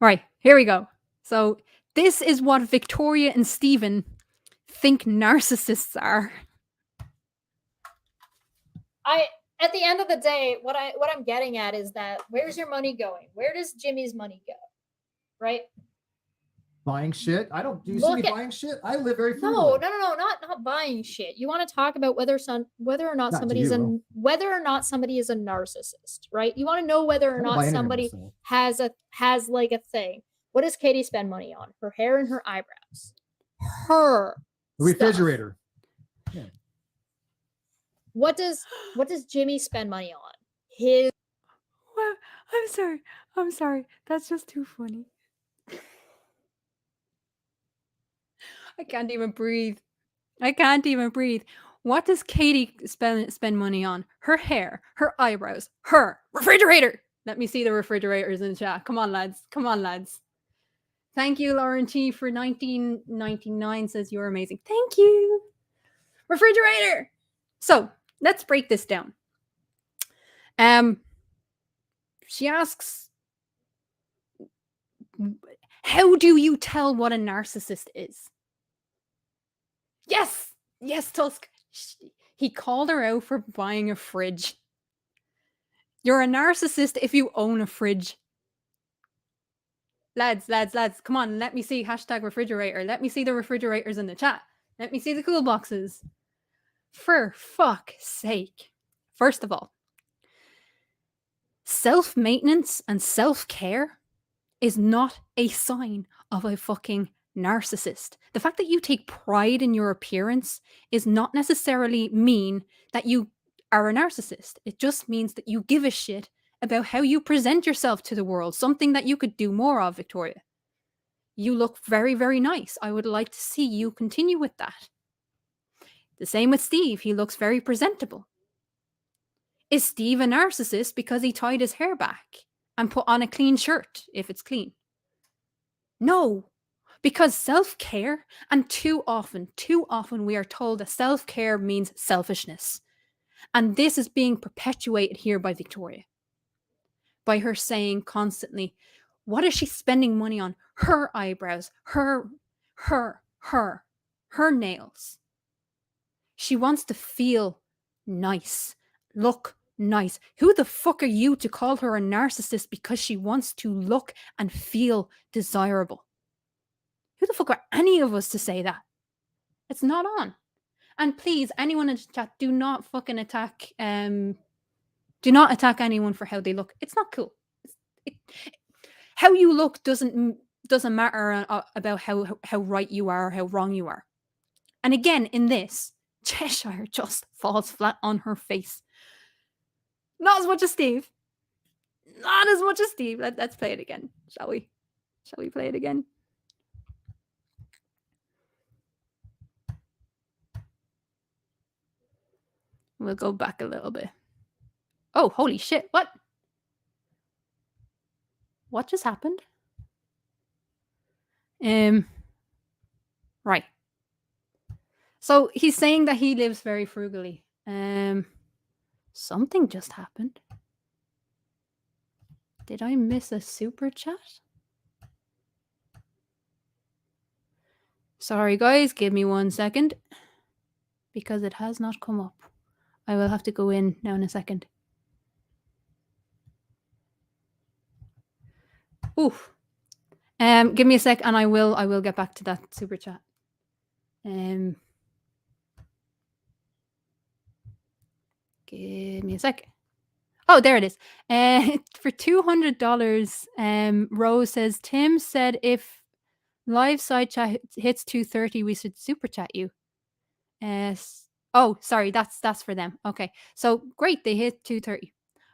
Speaker 1: Right, here we go. So this is what Victoria and Stephen think narcissists are.
Speaker 3: At the end of the day, what I'm getting at is that where's your money going? Where does Jimmy's money go? Right?
Speaker 4: Buying shit. Do you see me buying shit? I live very frugally.
Speaker 3: No, not buying shit. You want to talk about whether or not somebody is a narcissist, right? You want to know whether or not somebody has like a thing. What does Katie spend money on? Her hair and her eyebrows. Her
Speaker 4: refrigerator.
Speaker 3: Yeah. What does Jimmy spend money on? His.
Speaker 1: Well, I'm sorry. That's just too funny. I can't even breathe. What does Katie spend money on? Her hair, her eyebrows, her refrigerator. Let me see the refrigerators in the chat. Come on, lads. Thank you, Lauren T, for 1999. Says you're amazing. Thank you. Refrigerator. So let's break this down. She asks, how do you tell what a narcissist is? Yes, Tusk. He called her out for buying a fridge. You're a narcissist if you own a fridge. Lads, come on, let me see #refrigerator. Let me see the refrigerators in the chat. Let me see the cool boxes. For fuck's sake. First of all, self-maintenance and self-care is not a sign of a fucking narcissist. The fact that you take pride in your appearance is not necessarily mean that you are a narcissist. It just means that you give a shit about how you present yourself to the world, something that you could do more of, Victoria. You look very, very nice. I would like to see you continue with that. The same with Steve. He looks very presentable. Is Steve a narcissist because he tied his hair back and put on a clean shirt if it's clean? No, because self-care, and too often we are told that self-care means selfishness. And this is being perpetuated here by Victoria. By her saying constantly, what is she spending money on? Her eyebrows, her nails. She wants to feel nice, look nice. Who the fuck are you to call her a narcissist because she wants to look and feel desirable? Who the fuck are any of us to say that? It's not on. And please, anyone in the chat, do not fucking attack. Do not attack anyone for how they look. It's not cool. How you look doesn't matter about how right you are or how wrong you are. And again, in this, Cheshire just falls flat on her face. Not as much as Steve. Not as much as Steve. Let's play it again, shall we? Shall we play it again? We'll go back a little bit. Oh, holy shit. What? What just happened? Right. So he's saying that he lives very frugally. Something just happened. Did I miss a super chat? Sorry, guys. Give me 1 second. Because it has not come up. I will have to go in now in a second. Oof. Give me a sec and I will get back to that super chat. Give me a sec. Oh, there it is. For $200, Rose says, Tim said if live side chat hits 230, we should super chat you. Oh, sorry, that's for them. Okay, so great, they hit 230.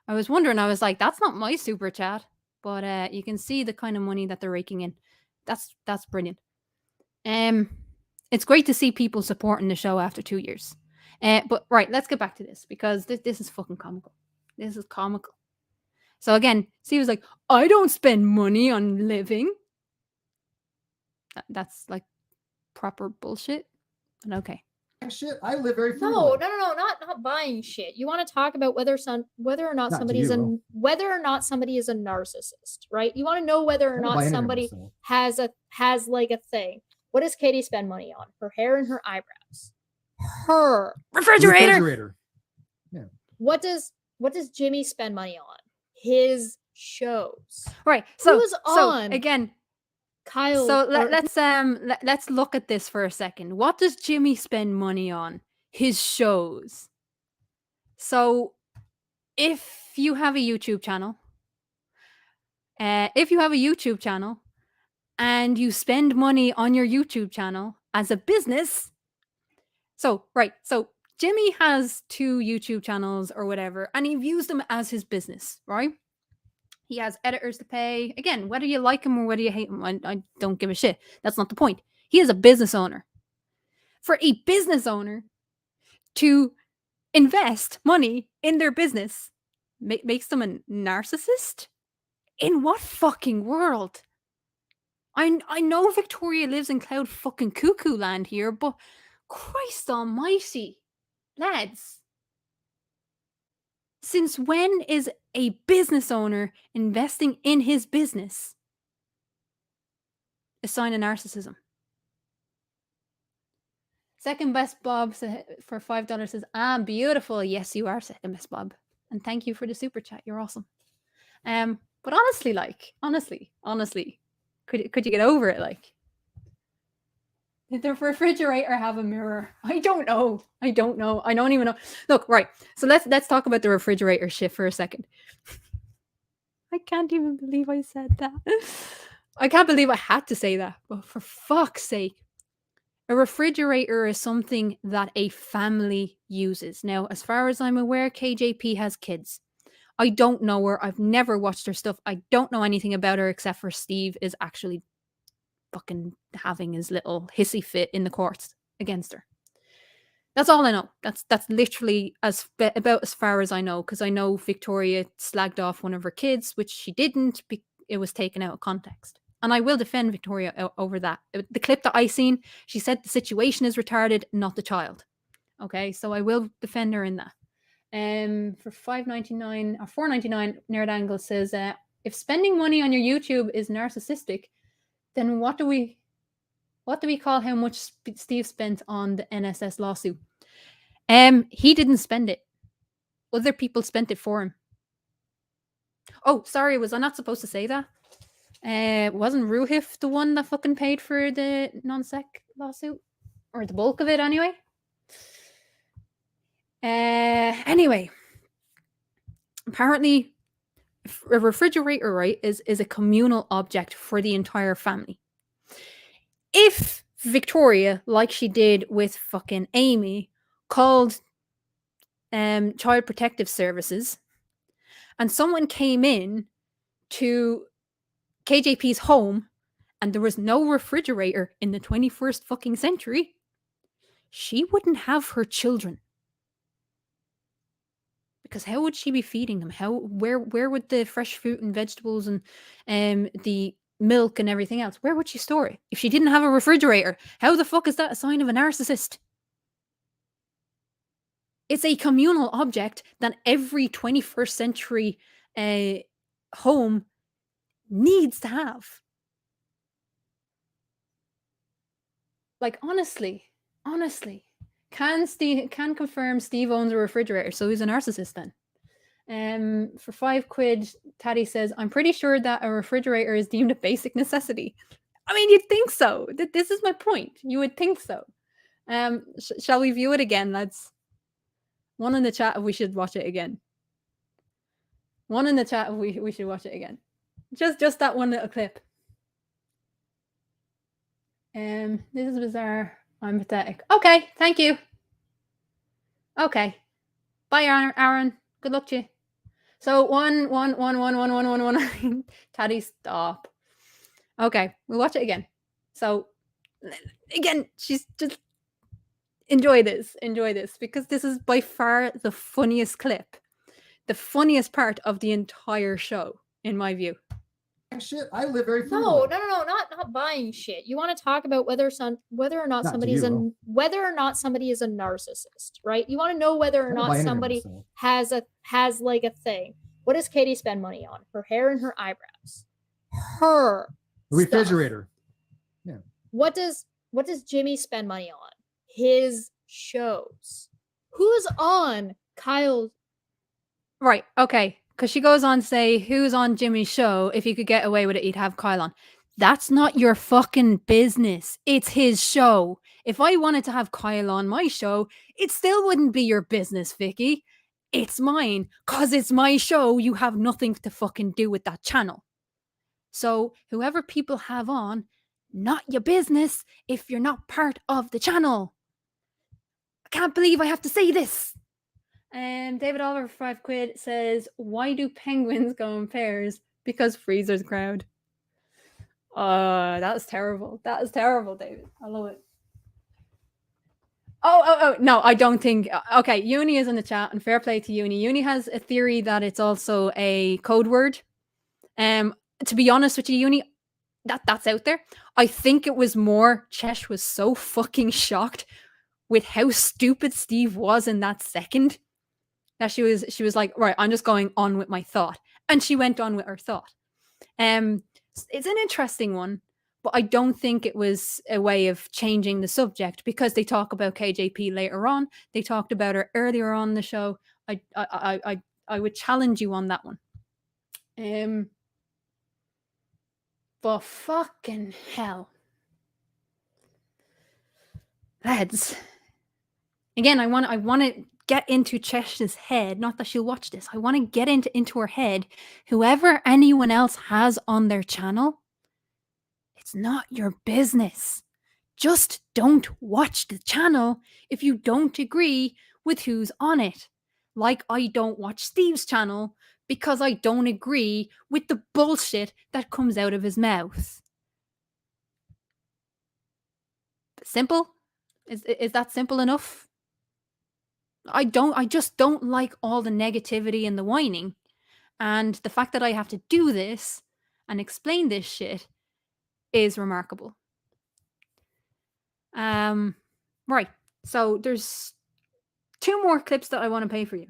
Speaker 1: I was wondering, I was like, that's not my super chat, but you can see the kind of money that they're raking in. That's brilliant. It's great to see people supporting the show after 2 years. But right, let's get back to this because this is fucking comical. This is comical. So again, Steve was like, I don't spend money on living. That's like proper bullshit. And okay.
Speaker 4: Shit, I live very
Speaker 3: No,
Speaker 4: frugally.
Speaker 3: not buying shit. You want to talk about whether or not somebody is a narcissist, right? You want to know whether or not somebody has like a thing. What does Katie spend money on? Her hair and her eyebrows. Her
Speaker 1: refrigerator.
Speaker 4: Yeah.
Speaker 3: What does Jimmy spend money on? His shows.
Speaker 1: Right. So again,
Speaker 3: Kyle.
Speaker 1: So let's look at this for a second. What does Jimmy spend money on? His shows. So if you have a YouTube channel, and you spend money on your YouTube channel as a business, so Jimmy has 2 YouTube channels or whatever, and he views them as his business, right? He has editors to pay. Again, whether you like him or whether you hate him, I don't give a shit. That's not the point. He is a business owner. For a business owner to invest money in their business makes them a narcissist? In what fucking world? I know Victoria lives in cloud fucking cuckoo land here, but Christ almighty, lads. Since when is a business owner investing in his business a sign of narcissism? Second best Bob for $5 says, I'm beautiful. Yes, you are second best Bob. And thank you for the super chat. You're awesome. But honestly, honestly, could you get over it? Like, Did the refrigerator have a mirror? I don't know. I don't even know. Look, right. So let's talk about the refrigerator shit for a second. I can't even believe I said that. I can't believe I had to say that. But for fuck's sake. A refrigerator is something that a family uses. Now, as far as I'm aware, KJP has kids. I don't know her. I've never watched her stuff. I don't know anything about her except for Steve is actually fucking having his little hissy fit in the courts against her. That's all I know. That's literally about as far as I know, because I know Victoria slagged off one of her kids, which she didn't. It was taken out of context. And I will defend Victoria over that. The clip that I seen, she said the situation is retarded, not the child. Okay, so I will defend her in that. For $5.99 or $4.99, Nerd Angle says, if spending money on your YouTube is narcissistic, then what do we call how much Steve spent on the NSS lawsuit? He didn't spend it. Other people spent it for him. Oh, sorry, was I not supposed to say that? Wasn't Ruhif the one that fucking paid for the NonSec lawsuit? Or the bulk of it anyway? Anyway. Apparently, a refrigerator, right, is a communal object for the entire family. If Victoria, like she did with fucking Amy, called Child Protective Services and someone came in to KJP's home and there was no refrigerator in the 21st fucking century, she wouldn't have her children. Because how would she be feeding them? Where would the fresh fruit and vegetables and the milk and everything else, where would she store it? If she didn't have a refrigerator, how the fuck is that a sign of a narcissist? It's a communal object that every 21st century home needs to have. Like, honestly, can confirm Steve owns a refrigerator, so he's a narcissist then. For £5, Tatty says, I'm pretty sure that a refrigerator is deemed a basic necessity. I mean, you'd think so. This is my point. You would think so. Shall we view it again, lads? One in the chat if we should watch it again. One in the chat if we should watch it again. Just that one little clip. This is bizarre. I'm pathetic. Okay, thank you. Okay. Bye, Aaron. Good luck to you. So 1. Tatty, stop. Okay, we'll watch it again. So again, she's just enjoy this because this is by far the funniest clip, the funniest part of the entire show, in my view.
Speaker 4: Shit, I live very
Speaker 3: No, not buying shit. You want to talk about whether or not somebody is a narcissist, right? You want to know whether or not somebody has like a thing. What does Katie spend money on? Her hair and her eyebrows. Her
Speaker 4: refrigerator.
Speaker 3: Stuff. Yeah. What does Jimmy spend money on? His shows. Who's on Kyle's?
Speaker 1: Right. Okay. Because she goes on to say, who's on Jimmy's show? If you could get away with it, you'd have Kyle on. That's not your fucking business. It's his show. If I wanted to have Kyle on my show, it still wouldn't be your business, Vicky. It's mine. Because it's my show. You have nothing to fucking do with that channel. So whoever people have on, not your business if you're not part of the channel. I can't believe I have to say this. David Oliver for £5 says, why do penguins go in pairs? Because Freezer's crowd. That is terrible. That is terrible, David. I love it. Oh, no, I don't think. Okay, Uni is in the chat, and fair play to Uni. Uni has a theory that it's also a code word. To be honest with you, Uni, that's out there. I think it was more Chesh was so fucking shocked with how stupid Steve was in that second. That she was like, right, I'm just going on with my thought. And she went on with her thought. It's an interesting one, but I don't think it was a way of changing the subject because they talk about KJP later on. They talked about her earlier on the show. I would challenge you on that one. But fucking hell. lads, again, I want to get into Chesh's head. Not that she'll watch this. I want to get into her head. Whoever anyone else has on their channel, it's not your business. Just don't watch the channel if you don't agree with who's on it. Like I don't watch Steve's channel because I don't agree with the bullshit that comes out of his mouth. Simple? Is that simple enough? I just don't like all the negativity and the whining. And the fact that I have to do this and explain this shit is remarkable. Right. So there's 2 more clips that I want to play for you.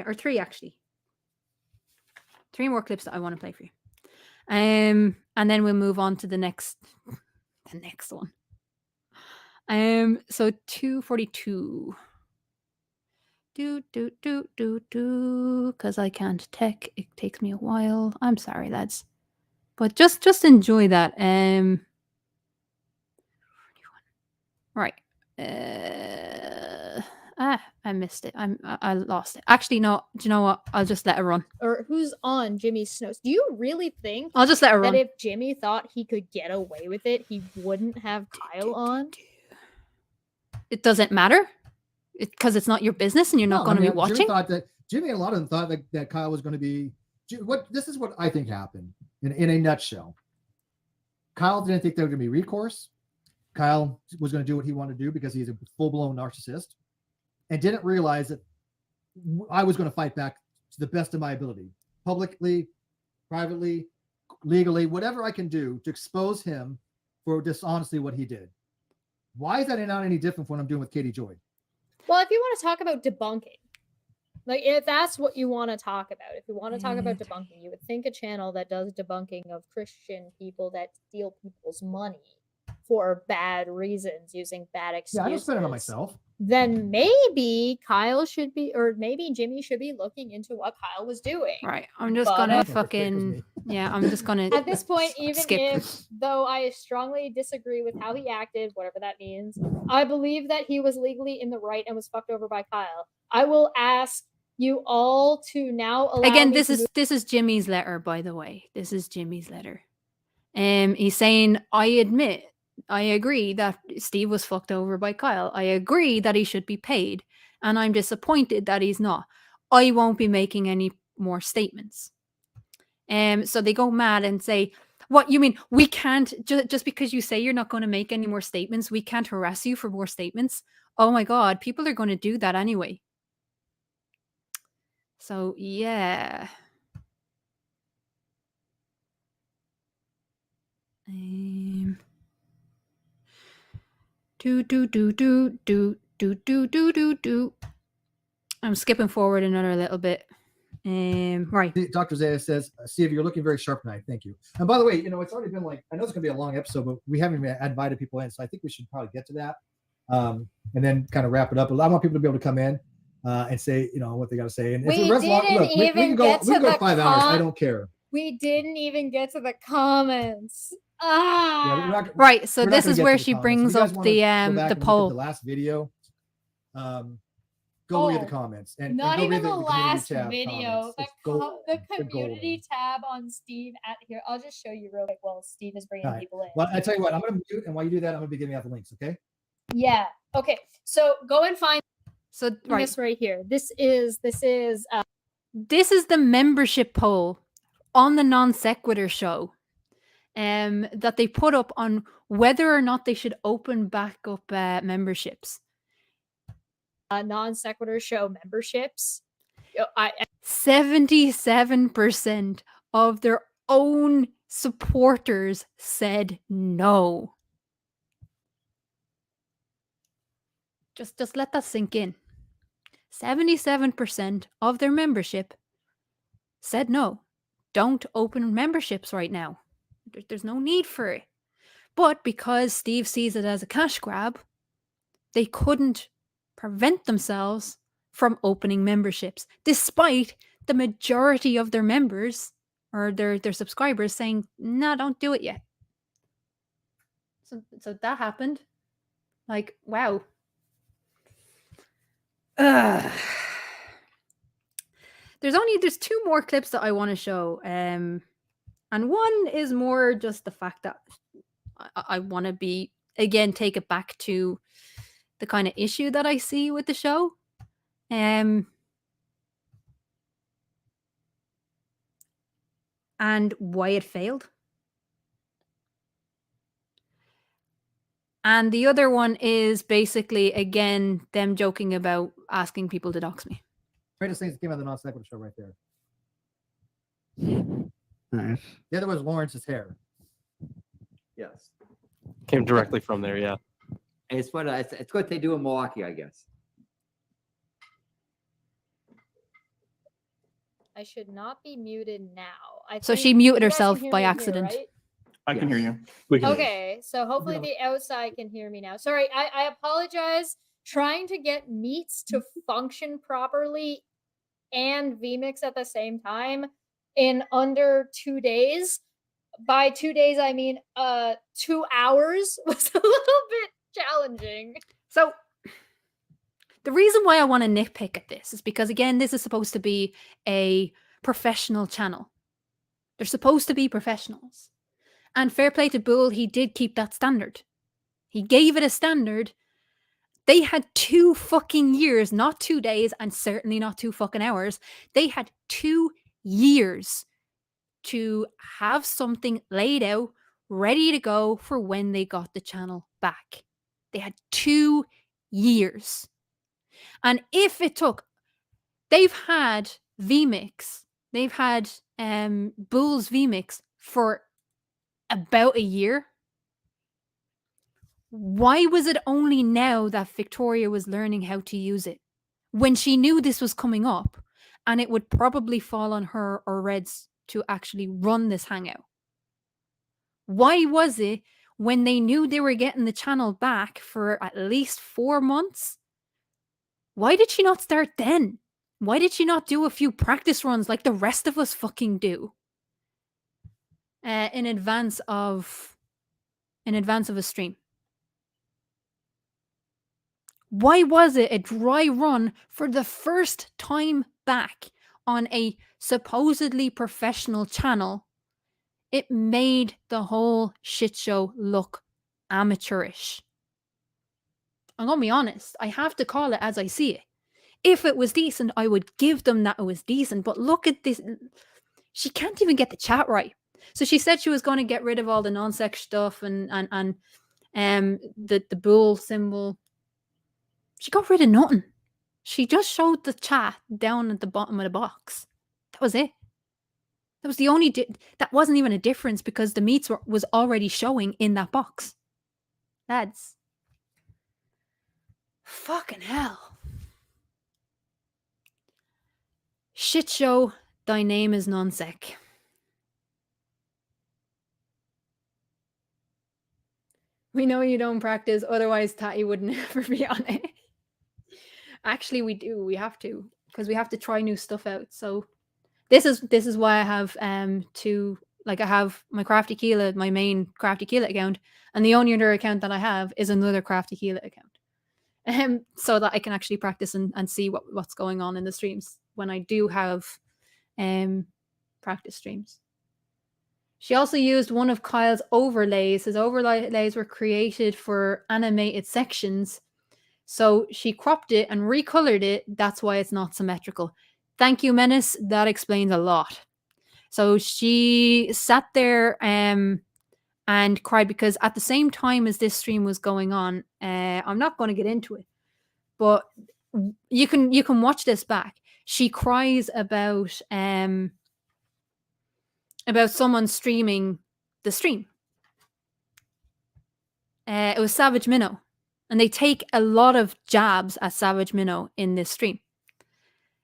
Speaker 1: Or 3 actually. 3 more clips that I want to play for you. And then we'll move on to the next one. So 242. Because I can't tech. It takes me a while. I'm sorry, lads. But just enjoy that. Right. I missed it. I lost it. Actually, no. Do you know what? I'll just let it run.
Speaker 3: Or who's on Jimmy Snow's? Do you really think
Speaker 1: I'll just let it run.
Speaker 3: that if Jimmy thought he could get away with it, he wouldn't have Kyle on?
Speaker 1: It doesn't matter. Because it's not your business and you're not going to be watching.
Speaker 4: Jimmy and a lot of them thought that Kyle was going to be. This is what I think happened in a nutshell. Kyle didn't think there was going to be recourse. Kyle was going to do what he wanted to do because he's a full-blown narcissist, and didn't realize that I was going to fight back to the best of my ability, publicly, privately, legally, whatever I can do to expose him for dishonestly what he did. Why is that not any different from what I'm doing with Katie Joy?
Speaker 3: Well, if you want to talk about debunking, like if that's what you want to talk about, if you want to talk about debunking, you would think a channel that does debunking of Christian people that steal people's money for bad reasons, using bad excuses.
Speaker 4: Yeah, I don't spend it on myself.
Speaker 3: Then maybe Kyle should be, or maybe Jimmy should be looking into what Kyle was doing.
Speaker 1: Right. I'm just gonna I'm just gonna
Speaker 3: at this point, even
Speaker 1: skip.
Speaker 3: though I strongly disagree with how he acted, whatever that means, I believe that he was legally in the right and was fucked over by Kyle. I will ask you all to now allow
Speaker 1: again.
Speaker 3: Me
Speaker 1: This is Jimmy's letter, by the way. This is Jimmy's letter. He's saying, I agree that Steve was fucked over by Kyle. I agree that he should be paid. And I'm disappointed that he's not. I won't be making any more statements. So they go mad and say, what, you mean we can't, just because you say you're not going to make any more statements, we can't harass you for more statements? Oh my God, people are going to do that anyway. So, yeah. I'm skipping forward another little bit. Right.
Speaker 4: Dr. Zaya says, Steve, you're looking very sharp tonight. Thank you. And by the way, it's already been I know it's going to be a long episode, but we haven't even invited people in. So I think we should probably get to that and then kind of wrap it up. I want people to be able to come in and say, what they got to say. And
Speaker 3: we can go
Speaker 4: 5 hours. I don't care.
Speaker 3: We didn't even get to the comments.
Speaker 4: Yeah,
Speaker 1: right. So this is where she brings up the poll.
Speaker 4: The last video. Go read the comments. And
Speaker 3: not
Speaker 4: and
Speaker 3: even the last video. The community tab on Steve at here. I'll just show you real quick while Steve is bringing people in.
Speaker 4: Well, I tell you what, I'm going to mute, and while you do that, I'm going to be giving out the links. Okay.
Speaker 3: Yeah. Okay. So go and find.
Speaker 1: So
Speaker 3: this right here. This is
Speaker 1: the membership poll on the Non Sequitur show. That they put up on whether or not they should open back up memberships.
Speaker 3: Non Sequitur show memberships.
Speaker 1: 77% of their own supporters said no. Just let that sink in. 77% of their membership said no. Don't open memberships right now. There's no need for it. But because Steve sees it as a cash grab, they couldn't prevent themselves from opening memberships, despite the majority of their members or their subscribers saying, no, don't do it yet. So that happened. Like, wow. Ugh. There's two more clips that I want to show. And one is more just the fact that I want to take it back to the kind of issue that I see with the show. And why it failed. And the other one is basically, again, them joking about asking people to dox me.
Speaker 4: Greatest things that came out of the NonSeq's show right there.
Speaker 5: Nice.
Speaker 4: The other was Lawrence's hair.
Speaker 6: Yes.
Speaker 5: Came directly from there, yeah.
Speaker 6: And it's what they do in Milwaukee, I guess.
Speaker 3: I should not be muted now.
Speaker 1: So
Speaker 3: think
Speaker 1: she muted
Speaker 3: you guys
Speaker 1: herself
Speaker 3: can hear
Speaker 1: by
Speaker 3: me here,
Speaker 1: accident.
Speaker 3: right?
Speaker 7: I can hear you.
Speaker 5: We can
Speaker 3: Okay, so hopefully the outside can hear me now. Sorry, I apologize. Trying to get meets to function properly and vMix at the same time in under 2 days. By 2 days, I mean 2 hours was a little bit challenging.
Speaker 1: So the reason why I want to nitpick at this is because, again, this is supposed to be a professional channel. They're supposed to be professionals. And fair play to Bull, he did keep that standard. He gave it a standard. They had 2 fucking years, not 2 days, and certainly not 2 fucking hours. They had 2 years to have something laid out, ready to go for when they got the channel back. They had 2 years. And if it took, they've had vMix, they've had Bull's vMix for about a year. Why was it only now that Victoria was learning how to use it? When she knew this was coming up and it would probably fall on her or Reds to actually run this hangout. Why was it when they knew they were getting the channel back for at least 4 months? Why did she not start then? Why did she not do a few practice runs like the rest of us fucking do? In advance of a stream. Why was it a dry run for the first time back on a supposedly professional channel? It made the whole shit show look amateurish. I'm gonna be honest, I have to call it as I see it. If it was decent, I would give them that it was decent, but look at this. She can't even get the chat right. So she said she was going to get rid of all the NonSeq stuff and the bull symbol. She got rid of nothing. She just showed the chat down at the bottom of the box. That was it. That was the only that wasn't even a difference because the meets was already showing in that box. Lads. Fucking hell. Shit show, thy name is NonSeq. We know you don't practice, otherwise Tatty would never be on it. Actually, we do. We have to, because we have to try new stuff out. So this is why I have I have my Crafty Keelah, my main Crafty Keelah account, and the only other account that I have is another Crafty Keelah account. So that I can actually practice and see what's going on in the streams when I do have practice streams. She also used one of Kyle's overlays. His overlays were created for animated sections. So she cropped it and recolored it. That's why it's not symmetrical. Thank you, Menace. That explains a lot. So she sat there and cried because at the same time as this stream was going on, I'm not going to get into it, but you can watch this back. She cries about someone streaming the stream. It was Savage Minnow. And they take a lot of jabs at Savage Minnow in this stream.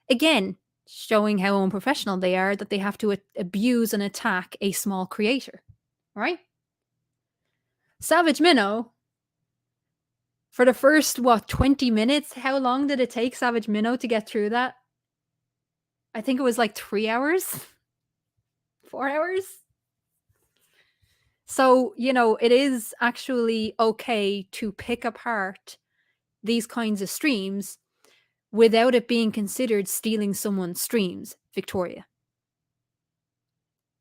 Speaker 1: Again, showing how unprofessional they are, that they have to abuse and attack a small creator. Right? Savage Minnow, for the first, 20 minutes? How long did it take Savage Minnow to get through that? I think it was like 3 hours. 4 hours. So, you know, it is actually okay to pick apart these kinds of streams without it being considered stealing someone's streams, Victoria.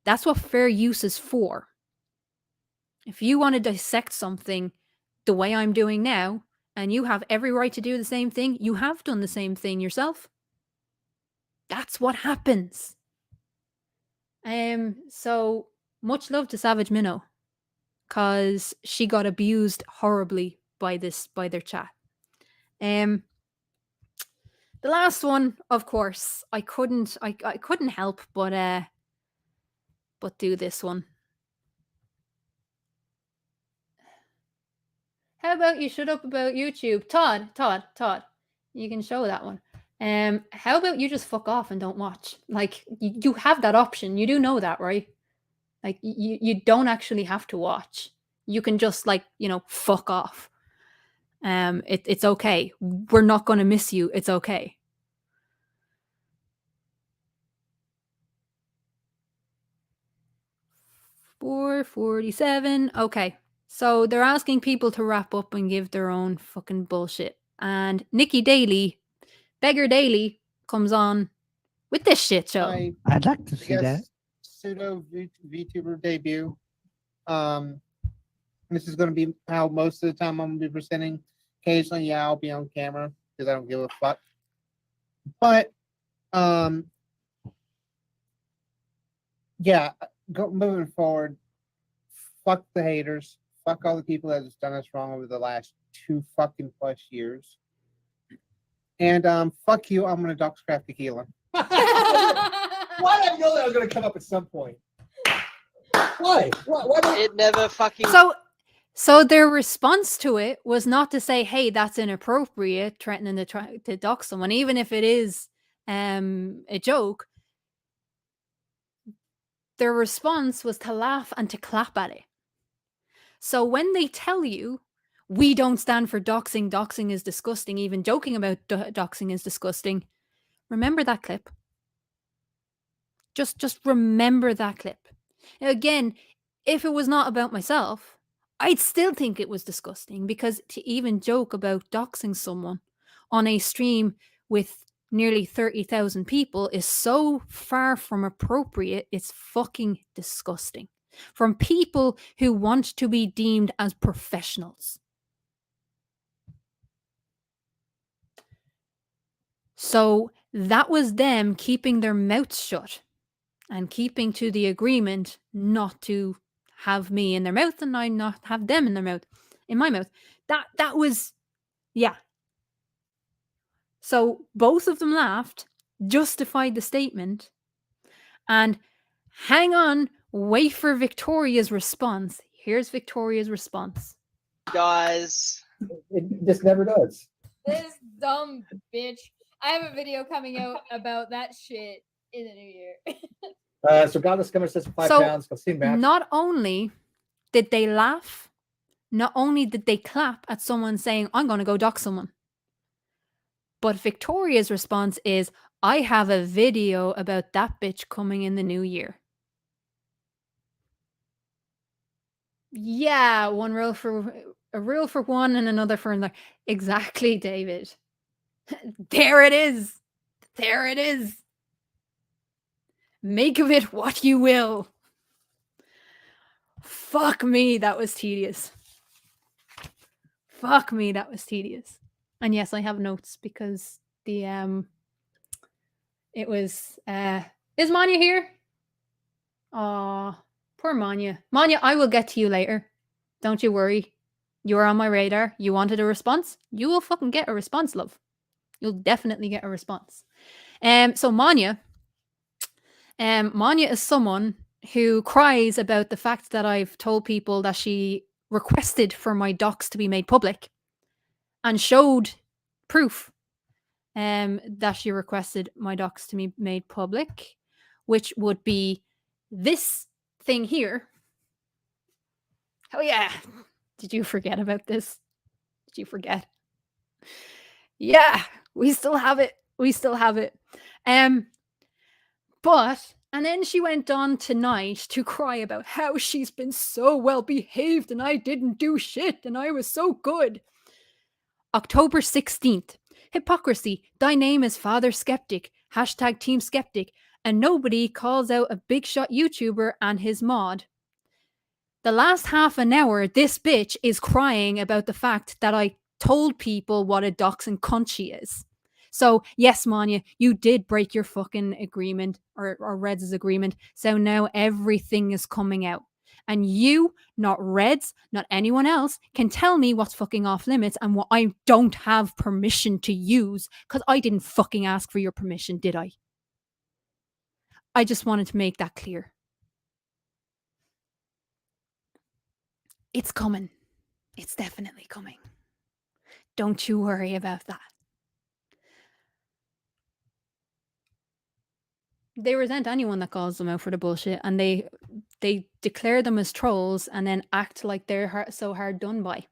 Speaker 1: That's what fair use is for. If you want to dissect something the way I'm doing now, and you have every right to do the same thing, you have done the same thing yourself. That's what happens. So much love to Savage Minnow, because she got abused horribly by their chat. The last one, of course, I couldn't help but do this one. How about you shut up about YouTube? Todd, you can show that one. How about you just fuck off and don't watch? Like, you have that option. You do know that, right? Like, you don't actually have to watch. You can just, like, you know, fuck off. It's okay. We're not going to miss you. It's okay. $4.47. Okay. So they're asking people to wrap up and give their own fucking bullshit. And Nikki Daly, Beggar Daly, comes on with this shit show.
Speaker 7: I'd like to see that.
Speaker 8: Pseudo VTuber debut. This is going to be how most of the time I'm going to be presenting. Occasionally, yeah, I'll be on camera because I don't give a fuck. But, yeah, moving forward, fuck the haters. Fuck all the people that have done us wrong over the last 2 fucking plus years. And fuck you, I'm gonna dox Craftychenko.
Speaker 4: Why did I know that was going to come up at some point? Why? Why
Speaker 7: It never fucking.
Speaker 1: So their response to it was not to say, "Hey, that's inappropriate," threatening to dox someone, even if it is a joke. Their response was to laugh and to clap at it. So when they tell you, we don't stand for doxing, doxing is disgusting, even joking about doxing is disgusting, remember that clip. Just remember that clip. Now, again, if it was not about myself, I'd still think it was disgusting, because to even joke about doxing someone on a stream with nearly 30,000 people is so far from appropriate, it's fucking disgusting. From people who want to be deemed as professionals. So that was them keeping their mouths shut and keeping to the agreement not to have me in their mouth and I not have them in my mouth. That was, yeah. So both of them laughed, justified the statement, and hang on, wait for Victoria's response. Here's Victoria's response.
Speaker 7: Guys.
Speaker 4: It just never does.
Speaker 3: This dumb bitch. I have a video coming out about that shit in the new year.
Speaker 4: So Godless Scummer says 5
Speaker 1: So,
Speaker 4: pounds. I've seen Matt.
Speaker 1: Not only did they laugh, not only did they clap at someone saying, I'm going to go dox someone, but Victoria's response is, I have a video about that bitch coming in the new year. Yeah, a rule for one and another for another. Exactly, David. There it is. There it is. Make of it what you will. Fuck me, that was tedious. Fuck me, that was tedious. And yes, I have notes because the it was is Manya here? Aw, poor Manya. Manya, I will get to you later. Don't you worry. You're on my radar. You wanted a response? You will fucking get a response, love. You'll definitely get a response. So Manya is someone who cries about the fact that I've told people that she requested for my docs to be made public and showed proof that she requested my docs to be made public, which would be this thing here. Oh yeah. Did you forget about this? Did you forget? Yeah, we still have it. We still have it. But And then she went on tonight to cry about how she's been so well behaved and I didn't do shit and I was so good. October 16th. Hypocrisy. Thy name is Father Skeptic. Hashtag Team Skeptic. And nobody calls out a big shot YouTuber and his mod. The last half an hour, this bitch is crying about the fact that I told people what a doxing cunt she is. So, yes, Manya, you did break your fucking agreement, or Reds' agreement. So now everything is coming out. And you, not Reds, not anyone else, can tell me what's fucking off limits and what I don't have permission to use, because I didn't fucking ask for your permission, did I? I just wanted to make that clear. It's coming. It's definitely coming. Don't you worry about that. They resent anyone that calls them out for the bullshit, and they declare them as trolls and then act like they're so hard done by.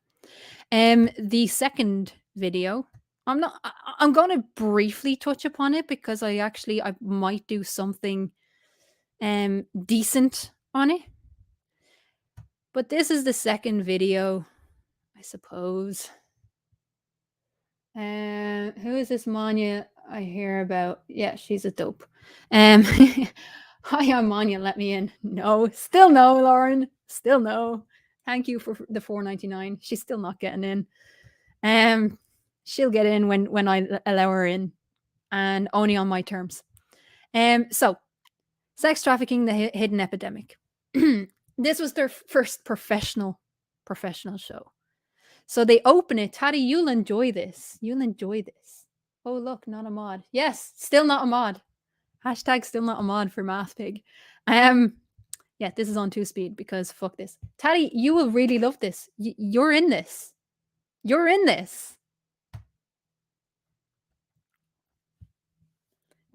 Speaker 1: The second video, I'm going to briefly touch upon it because I might do something decent on it. But this is the second video, I suppose. Who is this Manya I hear about? Yeah, she's a dope. Hi, I'm Manya. Let me in. No, still no, Lauren. Still no. Thank you for the $4.99. She's still not getting in. She'll get in when I allow her in, and only on my terms. So, sex trafficking, the hidden epidemic. This was their first professional show. So they open it. Tattie, you'll enjoy this. You'll enjoy this. Oh, look, not a mod. Yes, still not a mod. Hashtag still not a mod for MathPig. Yeah, this is on 2-speed because fuck this. Tattie, you will really love this. You're in this. You're in this.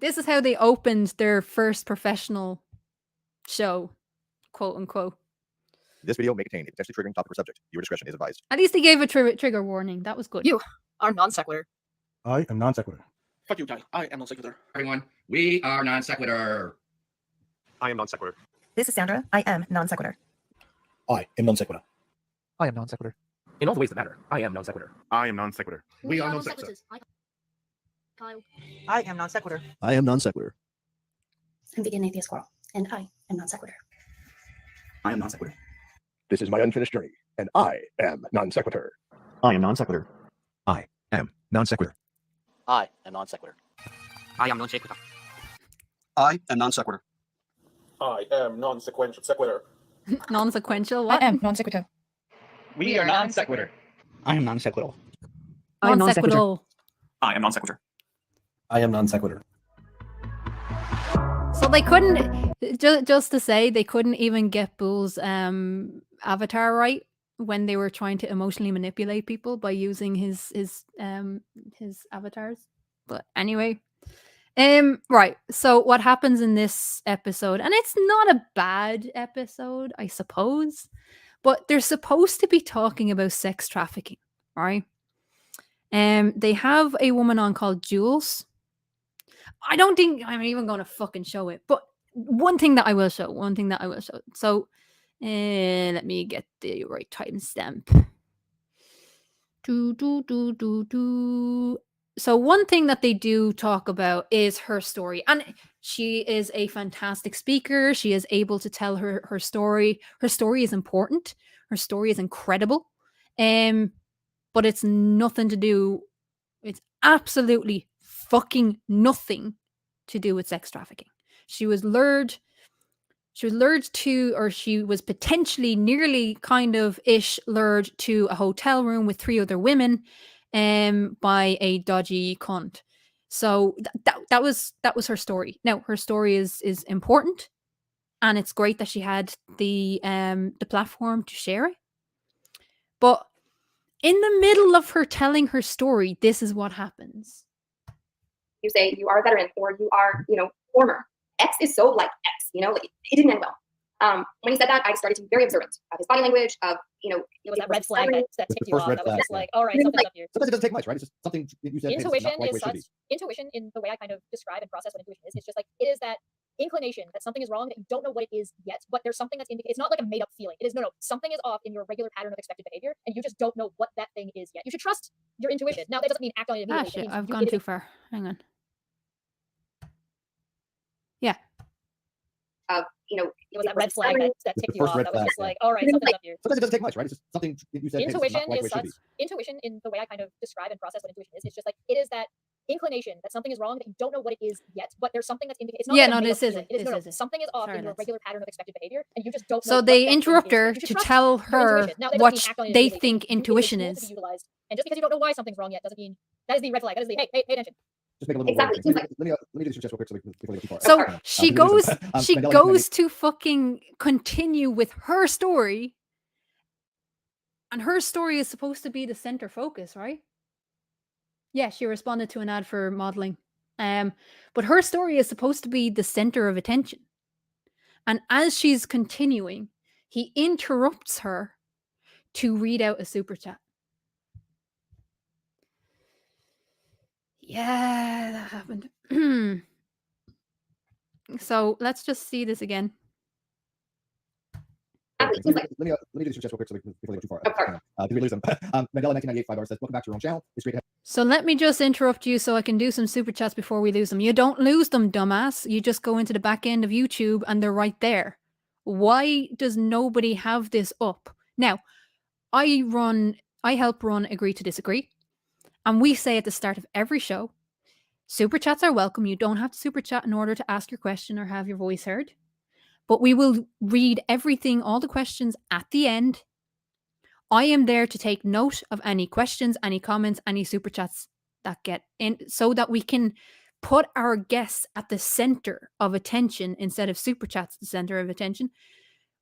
Speaker 1: This is how they opened their first professional show, quote unquote.
Speaker 9: This video may contain a potentially triggering topic or subject. Your discretion is advised.
Speaker 1: At least they gave a trigger warning. That was good.
Speaker 10: You are non-sequitur.
Speaker 11: I am non-sequitur.
Speaker 10: Fuck you, Ty. I am non-sequitur.
Speaker 12: Everyone, we are non-sequitur.
Speaker 9: I am non-sequitur.
Speaker 13: This is Sandra. I am non-sequitur.
Speaker 11: I am non-sequitur.
Speaker 14: I am non-sequitur.
Speaker 12: In all the ways that matter, I am non-sequitur.
Speaker 9: I am non-sequitur.
Speaker 12: We are non-sequitur.
Speaker 13: I am non-sequitur.
Speaker 11: I am non-sequitur.
Speaker 13: I'm vegan atheist squirrel, and I am non-sequitur.
Speaker 12: I am non-sequitur.
Speaker 9: This is my unfinished journey, and I am non-sequitur.
Speaker 11: I am non-sequitur. I am non-sequitur.
Speaker 10: I am non-sequitur.
Speaker 12: I am non-sequitur.
Speaker 10: I am non-sequitur.
Speaker 15: I am non-sequential sequitur.
Speaker 1: Non-sequential? What?
Speaker 13: I am non-sequitur.
Speaker 12: We are non-sequitur.
Speaker 14: I am non-sequitur.
Speaker 13: I am non-sequitur.
Speaker 12: I am non-sequitur.
Speaker 11: I am non-sequitur.
Speaker 1: So they couldn't, just to say, they couldn't even get Bull's avatar right when they were trying to emotionally manipulate people by using his avatars. But anyway, right. So what happens in this episode, and it's not a bad episode, I suppose, but they're supposed to be talking about sex trafficking, right? They have a woman on called Jules. I don't think I'm even going to fucking show it, but one thing that I will show. So, let me get the right timestamp. So one thing that they do talk about is her story, and she is a fantastic speaker. She is able to tell her story. Her story is important. Her story is incredible. But it's nothing to do. It's absolutely fucking nothing to do with sex trafficking. She was lured to, or she was potentially nearly kind of lured to a hotel room with 3 other women by a dodgy cunt. So that was her story. Now her story is important, and it's great that she had the platform to share it. But in the middle of her telling her story, this is what happens.
Speaker 16: You say you are a veteran, or you are, former. X is so like X, like, it didn't end well. When he said that, I started to be very observant of his body language, of,
Speaker 3: it was that red flag that tipped you off. That was just like, all right, something's up here.
Speaker 2: Sometimes it doesn't take much, right? It's just something you said.
Speaker 3: Intuition is such, intuition in the way I kind of describe and process what intuition is, it's just like, it is that inclination that something is wrong that you don't know what it is yet, but there's something that's it's not like a made up feeling. It is no, something is off in your regular pattern of expected behavior, and you just don't know what that thing is yet. You should trust your intuition. Now, that doesn't mean act on it immediately.
Speaker 1: Shit,
Speaker 3: means
Speaker 1: I've
Speaker 3: do
Speaker 1: gone
Speaker 3: it
Speaker 1: too far. Hang on. Yeah.
Speaker 16: It
Speaker 3: was that red flag that ticked you
Speaker 2: first
Speaker 3: off.
Speaker 2: red
Speaker 3: That was
Speaker 2: flag,
Speaker 3: just
Speaker 2: yeah.
Speaker 3: like, all right, something's up here.
Speaker 2: Sometimes it doesn't take much, right? It's just something you said.
Speaker 3: Intuition
Speaker 2: hey, this
Speaker 3: is
Speaker 2: not quite the way it should
Speaker 3: such. Intuition, in the way I kind of describe and process what intuition is, it's just like it is that inclination that something is wrong that you don't know what it is yet, but there's something that's it's not.
Speaker 1: Yeah,
Speaker 3: like a
Speaker 1: no,
Speaker 3: made
Speaker 1: this
Speaker 3: up
Speaker 1: isn't.
Speaker 3: feeling. It is
Speaker 1: This
Speaker 3: no,
Speaker 1: isn't.
Speaker 3: something is off
Speaker 1: Sorry,
Speaker 3: in your
Speaker 1: that's-
Speaker 3: regular pattern of expected behavior, and you just don't know.
Speaker 1: So
Speaker 3: what
Speaker 1: they
Speaker 3: that thing
Speaker 1: interrupt
Speaker 3: is.
Speaker 1: her
Speaker 3: You should
Speaker 1: to
Speaker 3: trust
Speaker 1: tell
Speaker 3: your
Speaker 1: her
Speaker 3: intuition. Now, that doesn't
Speaker 1: what
Speaker 3: mean act on it
Speaker 1: they
Speaker 3: immediately. It
Speaker 1: think
Speaker 3: means it is a
Speaker 1: intuition
Speaker 3: tool to
Speaker 1: is.
Speaker 3: be utilized. And just because you don't know why something's wrong yet doesn't mean that is the red flag. That is the hey, pay attention.
Speaker 2: Just make a little
Speaker 16: Exactly.
Speaker 2: more. Let me do this real quick so before we go too far.
Speaker 1: So she goes, she
Speaker 2: Mandela
Speaker 1: goes to fucking continue with her story, and her story is supposed to be the center focus, right? Yeah, she responded to an ad for modeling, but her story is supposed to be the center of attention. And as she's continuing, he interrupts her to read out a super chat. Yeah, that happened. So let's just see this again.
Speaker 2: Let me do this real quick so before we go too far. Did we lose them? Mandela 1998 $5 says, "Welcome back to your own channel. It's great to have."
Speaker 1: So let me just interrupt you so I can do some super chats before we lose them. You don't lose them, dumbass. You just go into the back end of YouTube and they're right there. Why does nobody have this up? Now, I help run Agree to Disagree. And we say at the start of every show, super chats are welcome. You don't have to super chat in order to ask your question or have your voice heard. But we will read everything, all the questions at the end. I am there to take note of any questions, any comments, any super chats that get in so that we can put our guests at the center of attention instead of super chats at the center of attention.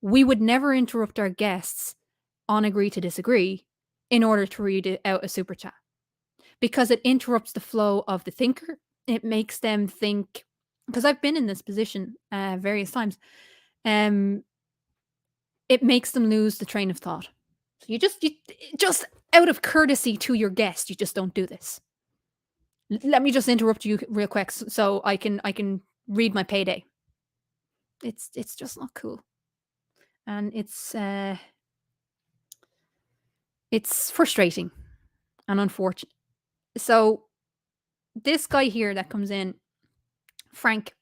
Speaker 1: We would never interrupt our guests on Agree to Disagree in order to read out a super chat because it interrupts the flow of the thinker. It makes them think, because I've been in this position various times. It makes them lose the train of thought. So you just out of courtesy to your guest, you just don't do this. Let me just interrupt you real quick so I can read my payday. It's just not cool, and it's frustrating and unfortunate. So this guy here that comes in, Frank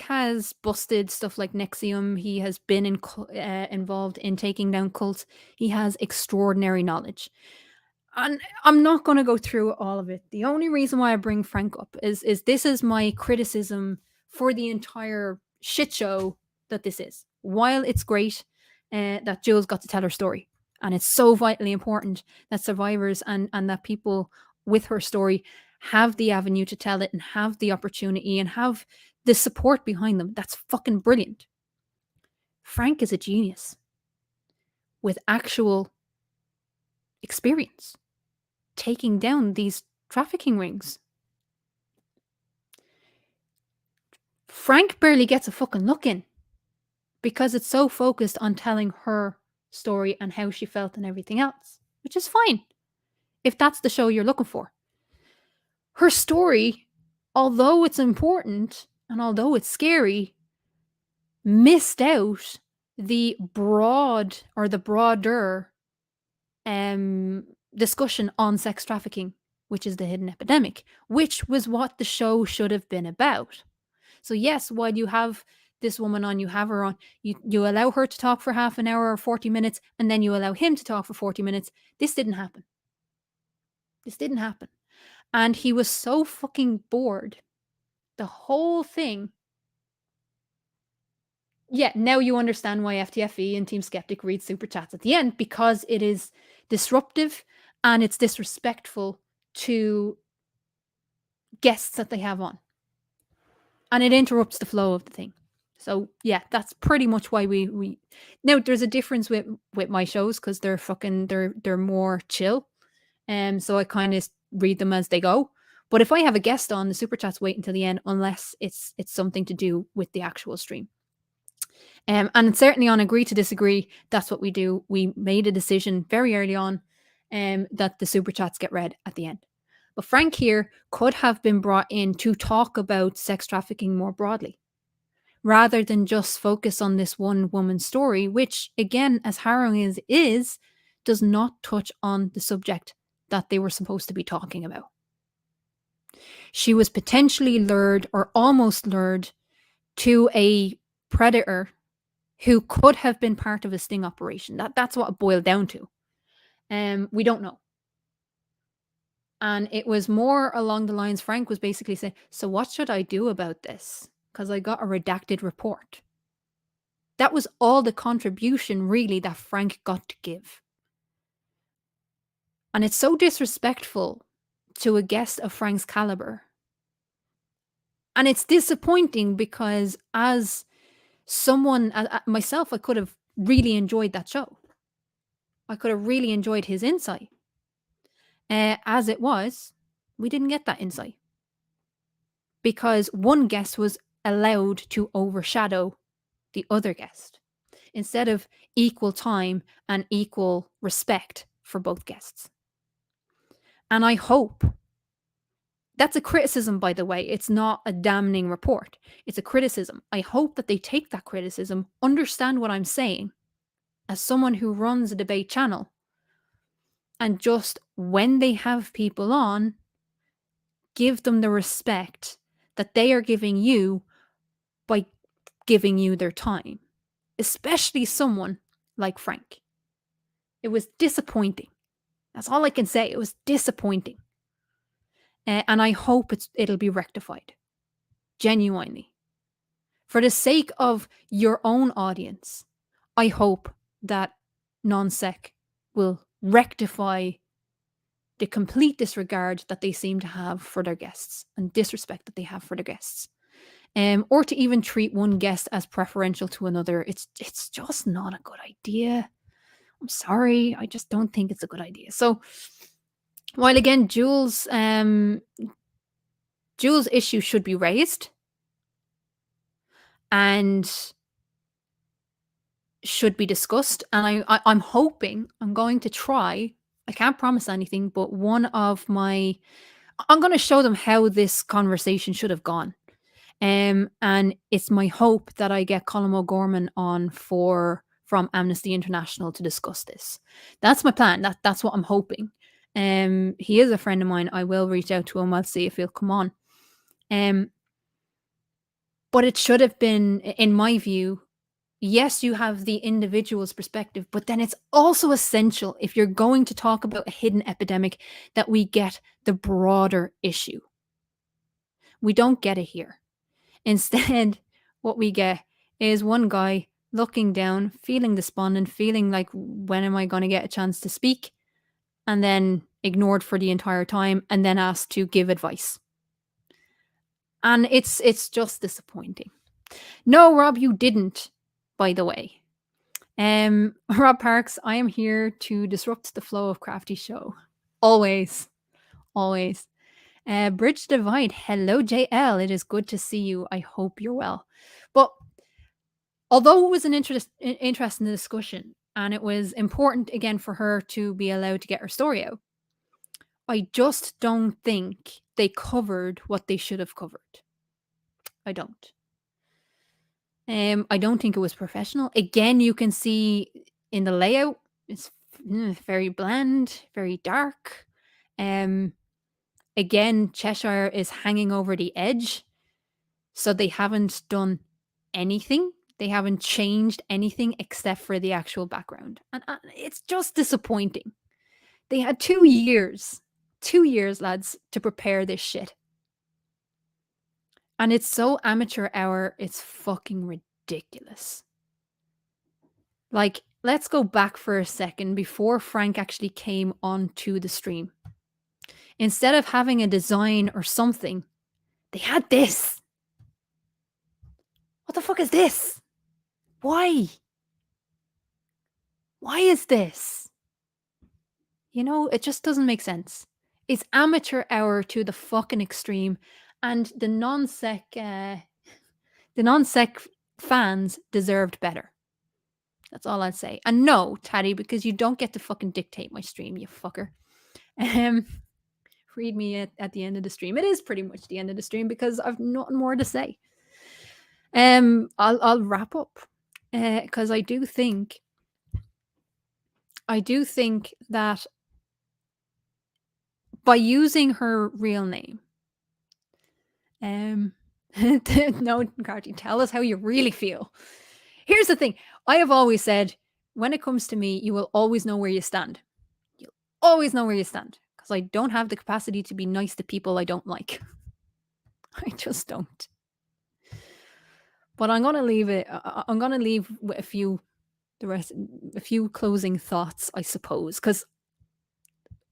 Speaker 1: has busted stuff like Nexium. He has been involved in taking down cults. He has extraordinary knowledge. And I'm not going to go through all of it. The only reason why I bring Frank up is this is my criticism for the entire shit show that this is. While it's great that Jules got to tell her story, and it's so vitally important that survivors and that people with her story have the avenue to tell it and have the opportunity and have the support behind them. That's fucking brilliant. Frank is a genius with actual experience taking down these trafficking rings. Frank barely gets a fucking look in because it's so focused on telling her story and how she felt and everything else, which is fine if that's the show you're looking for. Her story, although it's important and although it's scary, missed out the broad or the broader discussion on sex trafficking, which is the hidden epidemic, which was what the show should have been about. So yes, while you have this woman on, you have her on, you allow her to talk for half an hour or 40 minutes, and then you allow him to talk for 40 minutes. This didn't happen. This didn't happen. And he was so fucking bored. The whole thing. Yeah, now you understand why FTFE and Team Skeptic read super chats at the end, because it is disruptive and it's disrespectful to guests that they have on. And it interrupts the flow of the thing. So yeah, that's pretty much why we now there's a difference with my shows because they're more chill. So I kind of read them as they go. But if I have a guest on, the super chats wait until the end unless it's something to do with the actual stream. And certainly on Agree to Disagree, that's what we do. We made a decision very early on that the super chats get read at the end. But Frank here could have been brought in to talk about sex trafficking more broadly. rather than just focus on this one woman's story, which, again, as harrowing as it is, does not touch on the subject that they were supposed to be talking about. She was potentially lured or almost lured to a predator who could have been part of a sting operation. That's what it boiled down to. We don't know. And it was more along the lines Frank was basically saying, so what should I do about this? Because I got a redacted report. That was all the contribution really that Frank got to give. And it's so disrespectful to a guest of Frank's caliber. And it's disappointing because as someone, myself, I could have really enjoyed that show. I could have really enjoyed his insight. As it was, we didn't get that insight. Because one guest was allowed to overshadow the other guest instead of equal time and equal respect for both guests. And I hope that's a criticism, by the way. It's not a damning report. It's a criticism. I hope that they take that criticism, understand what I'm saying as someone who runs a debate channel, and just when they have people on, give them the respect that they are giving you by giving you their time, especially someone like Frank. It was disappointing. That's all I can say. It was disappointing. And I hope it'll be rectified. Genuinely. For the sake of your own audience, I hope that NonSec will rectify the complete disregard that they seem to have for their guests and disrespect that they have for their guests. Or to even treat one guest as preferential to another. It's just not a good idea. I'm sorry. I just don't think it's a good idea. So, while again, Jules' issue should be raised and should be discussed, and I'm hoping, I'm going to try, I can't promise anything, but I'm going to show them how this conversation should have gone. And it's my hope that I get Colm O'Gorman on from Amnesty International to discuss this. That's my plan. That's what I'm hoping. He is a friend of mine. I will reach out to him. I'll see if he'll come on. But it should have been, in my view, yes, you have the individual's perspective, but then it's also essential, if you're going to talk about a hidden epidemic, that we get the broader issue. We don't get it here. Instead, what we get is one guy looking down, feeling despondent, feeling like, when am I going to get a chance to speak? And then ignored for the entire time, and then asked to give advice. And it's just disappointing. No, Rob, you didn't, by the way. Rob Parks, I am here to disrupt the flow of Crafty Show. Always. Always. Bridge the Divide. Hello, JL. It is good to see you. I hope you're well. But although it was an interesting discussion, and it was important, again, for her to be allowed to get her story out, I just don't think they covered what they should have covered. I don't. I don't think it was professional. Again, you can see in the layout, it's very bland, very dark. Again, Cheshire is hanging over the edge. So they haven't done anything. They haven't changed anything except for the actual background. And it's just disappointing. They had 2 years, lads, to prepare this shit. And it's so amateur hour, it's fucking ridiculous. Like, let's go back for a second before Frank actually came onto the stream. Instead of having a design or something, they had this. What the fuck is this? Why? Why is this? You know, it just doesn't make sense. It's amateur hour to the fucking extreme, and the NonSec fans deserved better. That's all I'd say. And no, Tatty, because you don't get to fucking dictate my stream, you fucker. Read me at the end of the stream. It is pretty much the end of the stream because I've nothing more to say. I'll wrap up because I do think that by using her real name, no, Cardi, tell us how you really feel. Here's the thing. I have always said, when it comes to me, you will always know where you stand. You'll always know where you stand because I don't have the capacity to be nice to people I don't like. I just don't. But I'm going to leave it. I'm going to leave with a few closing thoughts, I suppose, because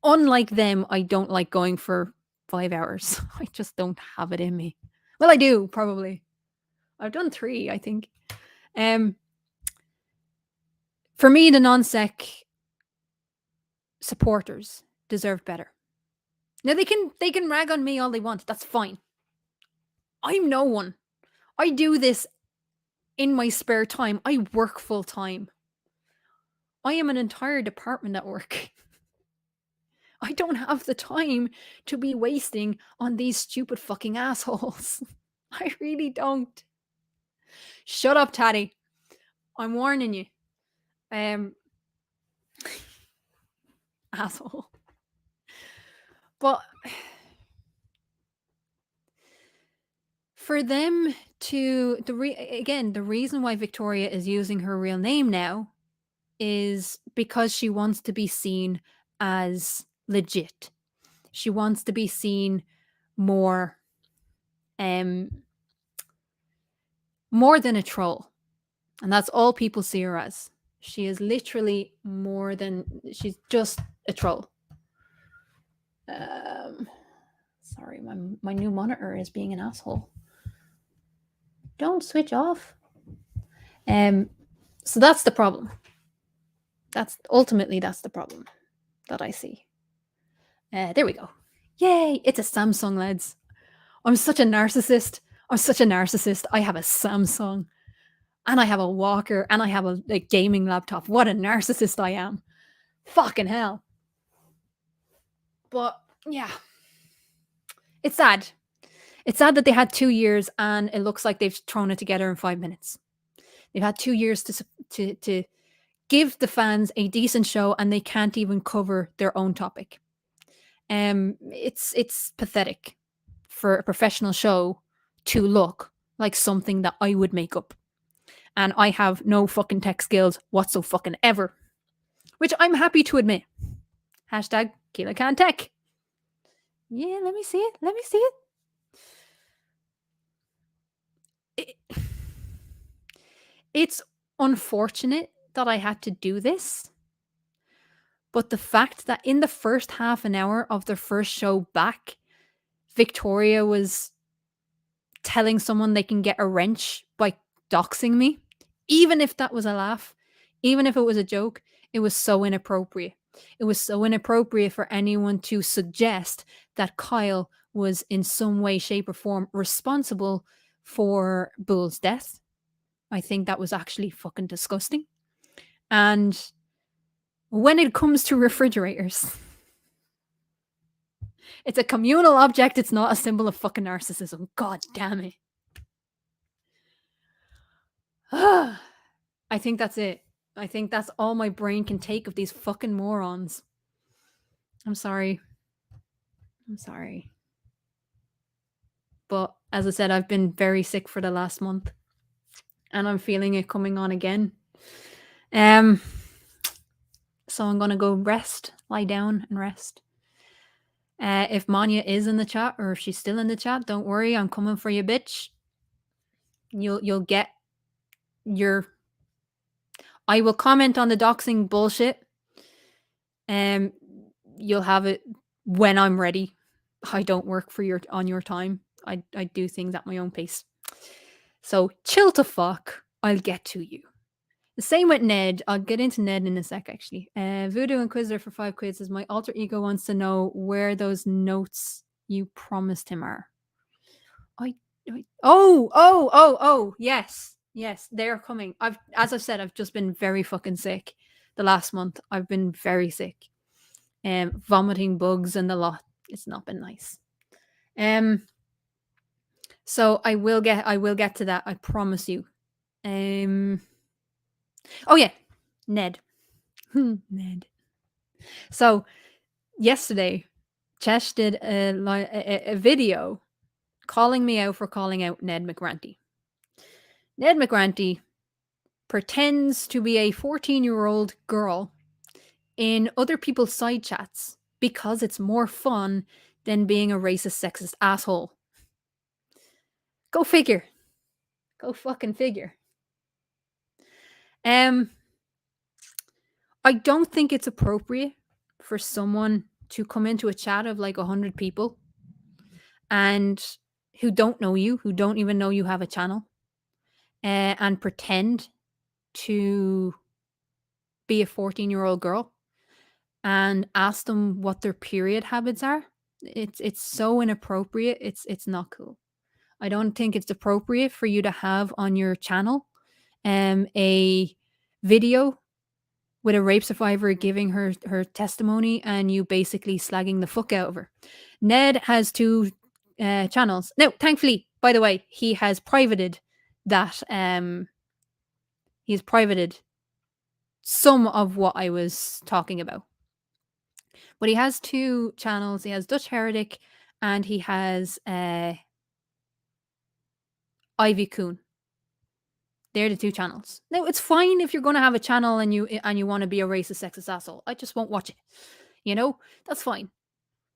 Speaker 1: unlike them, I don't like going for 5 hours. I just don't have it in me. Well, I do, probably. I've done 3, I think. For me, the non-sec supporters deserve better. Now they can rag on me all they want. That's fine. I'm no one. I do this in my spare time. I work full time. I am an entire department at work. I don't have the time to be wasting on these stupid fucking assholes. I really don't. Shut up, Tatty. I'm warning you. Asshole. But for them to the reason why Victoria is using her real name now is because she wants to be seen as legit. She wants to be seen more than a troll. And that's all people see her as. She is literally more than, she's just a troll. Sorry, my new monitor is being an asshole. Don't switch off. So that's the problem. That's the problem that I see. There we go. Yay, it's a Samsung, lads. I'm such a narcissist. I have a Samsung. And I have a walker. And I have a gaming laptop. What a narcissist I am. Fucking hell. But, yeah. It's sad. It's sad that they had 2 years and it looks like they've thrown it together in 5 minutes. They've had 2 years to give the fans a decent show and they can't even cover their own topic. It's pathetic for a professional show to look like something that I would make up. And I have no fucking tech skills whatsoever. Which I'm happy to admit. Hashtag Keelah Can Tech. Yeah, let me see it. It's unfortunate that I had to do this. But the fact that in the first half an hour of their first show back, Victoria was telling someone they can get a wrench by doxing me, even if that was a laugh, even if it was a joke, it was so inappropriate. It was so inappropriate for anyone to suggest that Kyle was in some way, shape, or form responsible for Bull's death. I think that was actually fucking disgusting. And when it comes to refrigerators, it's a communal object. It's not a symbol of fucking narcissism. God damn it. I think that's it. I think that's all my brain can take of these fucking morons. I'm sorry. But as I said, I've been very sick for the last month. And I'm feeling it coming on again. So I'm going to go lie down and rest. If Manya is in the chat or if she's still in the chat, don't worry. I'm coming for you, bitch. You'll get your... I will comment on the doxing bullshit. You'll have it when I'm ready. I don't work on your time. I do things at my own pace. So chill to fuck. I'll get to you. The same with Ned. I'll get into Ned in a sec, actually. Voodoo Inquisitor for 5 quid says, my alter ego wants to know where those notes you promised him are. Yes, they're coming. As I've said, I've just been very fucking sick. The last month, I've been very sick. Vomiting bugs and the lot. It's not been nice. So I will get to that. I promise you. Oh yeah, Ned. Ned. So yesterday, Chesh did a video calling me out for calling out Ned McGrandy. Ned McGrandy pretends to be a 14-year-old girl in other people's side chats because it's more fun than being a racist, sexist asshole. Go figure. Go fucking figure. I don't think it's appropriate for someone to come into a chat of like 100 people and who don't know you, who don't even know you have a channel, and pretend to be a 14-year-old girl and ask them what their period habits are. It's so inappropriate. It's not cool. I don't think it's appropriate for you to have on your channel a video with a rape survivor giving her testimony and you basically slagging the fuck out of her. Ned has 2 channels. No, thankfully, by the way, he has privated that. He's privated some of what I was talking about. But he has 2 channels. He has Dutch Heretic and he has Ivy Coon. They're the 2 channels. Now, it's fine if you're going to have a channel and you want to be a racist, sexist asshole. I just won't watch it. You know, that's fine.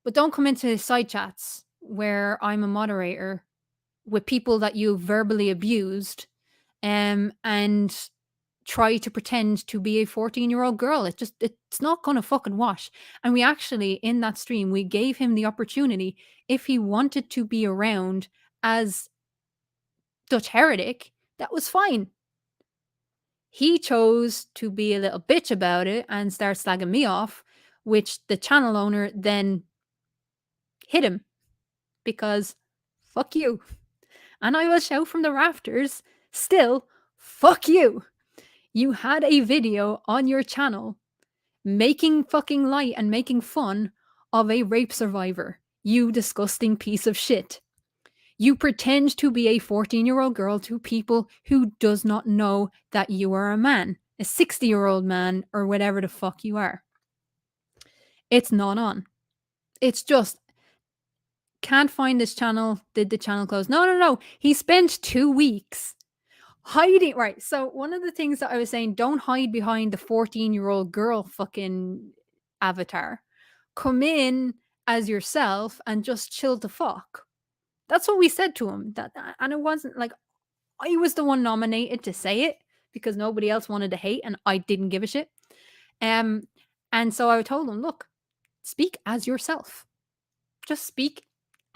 Speaker 1: But don't come into side chats where I'm a moderator with people that you verbally abused and try to pretend to be a 14-year-old girl. It's not going to fucking wash. And we actually, in that stream, we gave him the opportunity, if he wanted to be around as Dutch Heretic, that was fine. He chose to be a little bitch about it and start slagging me off, which the channel owner then hit him because fuck you. And I will shout from the rafters, still, fuck you. You had a video on your channel making fucking light and making fun of a rape survivor. You disgusting piece of shit. You pretend to be a 14-year-old girl to people who does not know that you are a man, a 60-year-old man, or whatever the fuck you are. It's not on. It's just, can't find this channel. Did the channel close? No. He spent 2 weeks hiding. Right. So one of the things that I was saying, don't hide behind the 14-year-old girl fucking avatar. Come in as yourself and just chill the fuck. That's what we said to him. And it wasn't like I was the one nominated to say it because nobody else wanted to hate and I didn't give a shit. And so I told him, look, speak as yourself. Just speak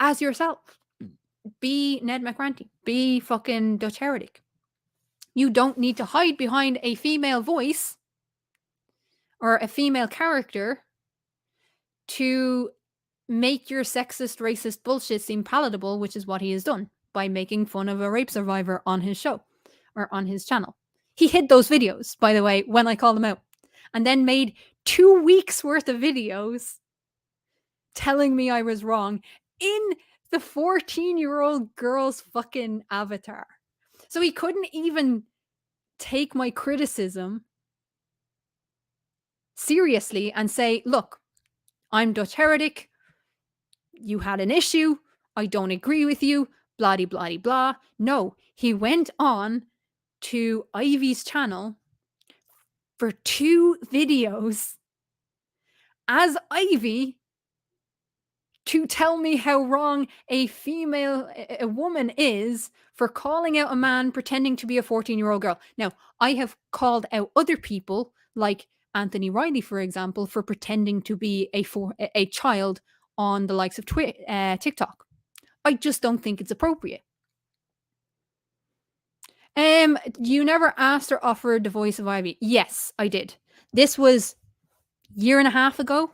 Speaker 1: as yourself. Be Ned McGrandy. Be fucking Dutch Heretic. You don't need to hide behind a female voice or a female character to make your sexist, racist bullshit seem palatable, which is what he has done by making fun of a rape survivor on his show or on his channel. He hid those videos, by the way, when I called him out, and then made 2 weeks worth of videos telling me I was wrong in the 14-year-old girl's fucking avatar. So he couldn't even take my criticism seriously and say, look, I'm Dutch Heretic. You had an issue. I don't agree with you. Blah, blah, blah. No, he went on to Ivy's channel for 2 videos as Ivy to tell me how wrong a woman is for calling out a man pretending to be a 14-year-old girl. Now, I have called out other people like Anthony Riley, for example, for pretending to be a child on the likes of TikTok. I just don't think it's appropriate. You never asked or offered the voice of Ivy. Yes, I did. This was a year and a half ago.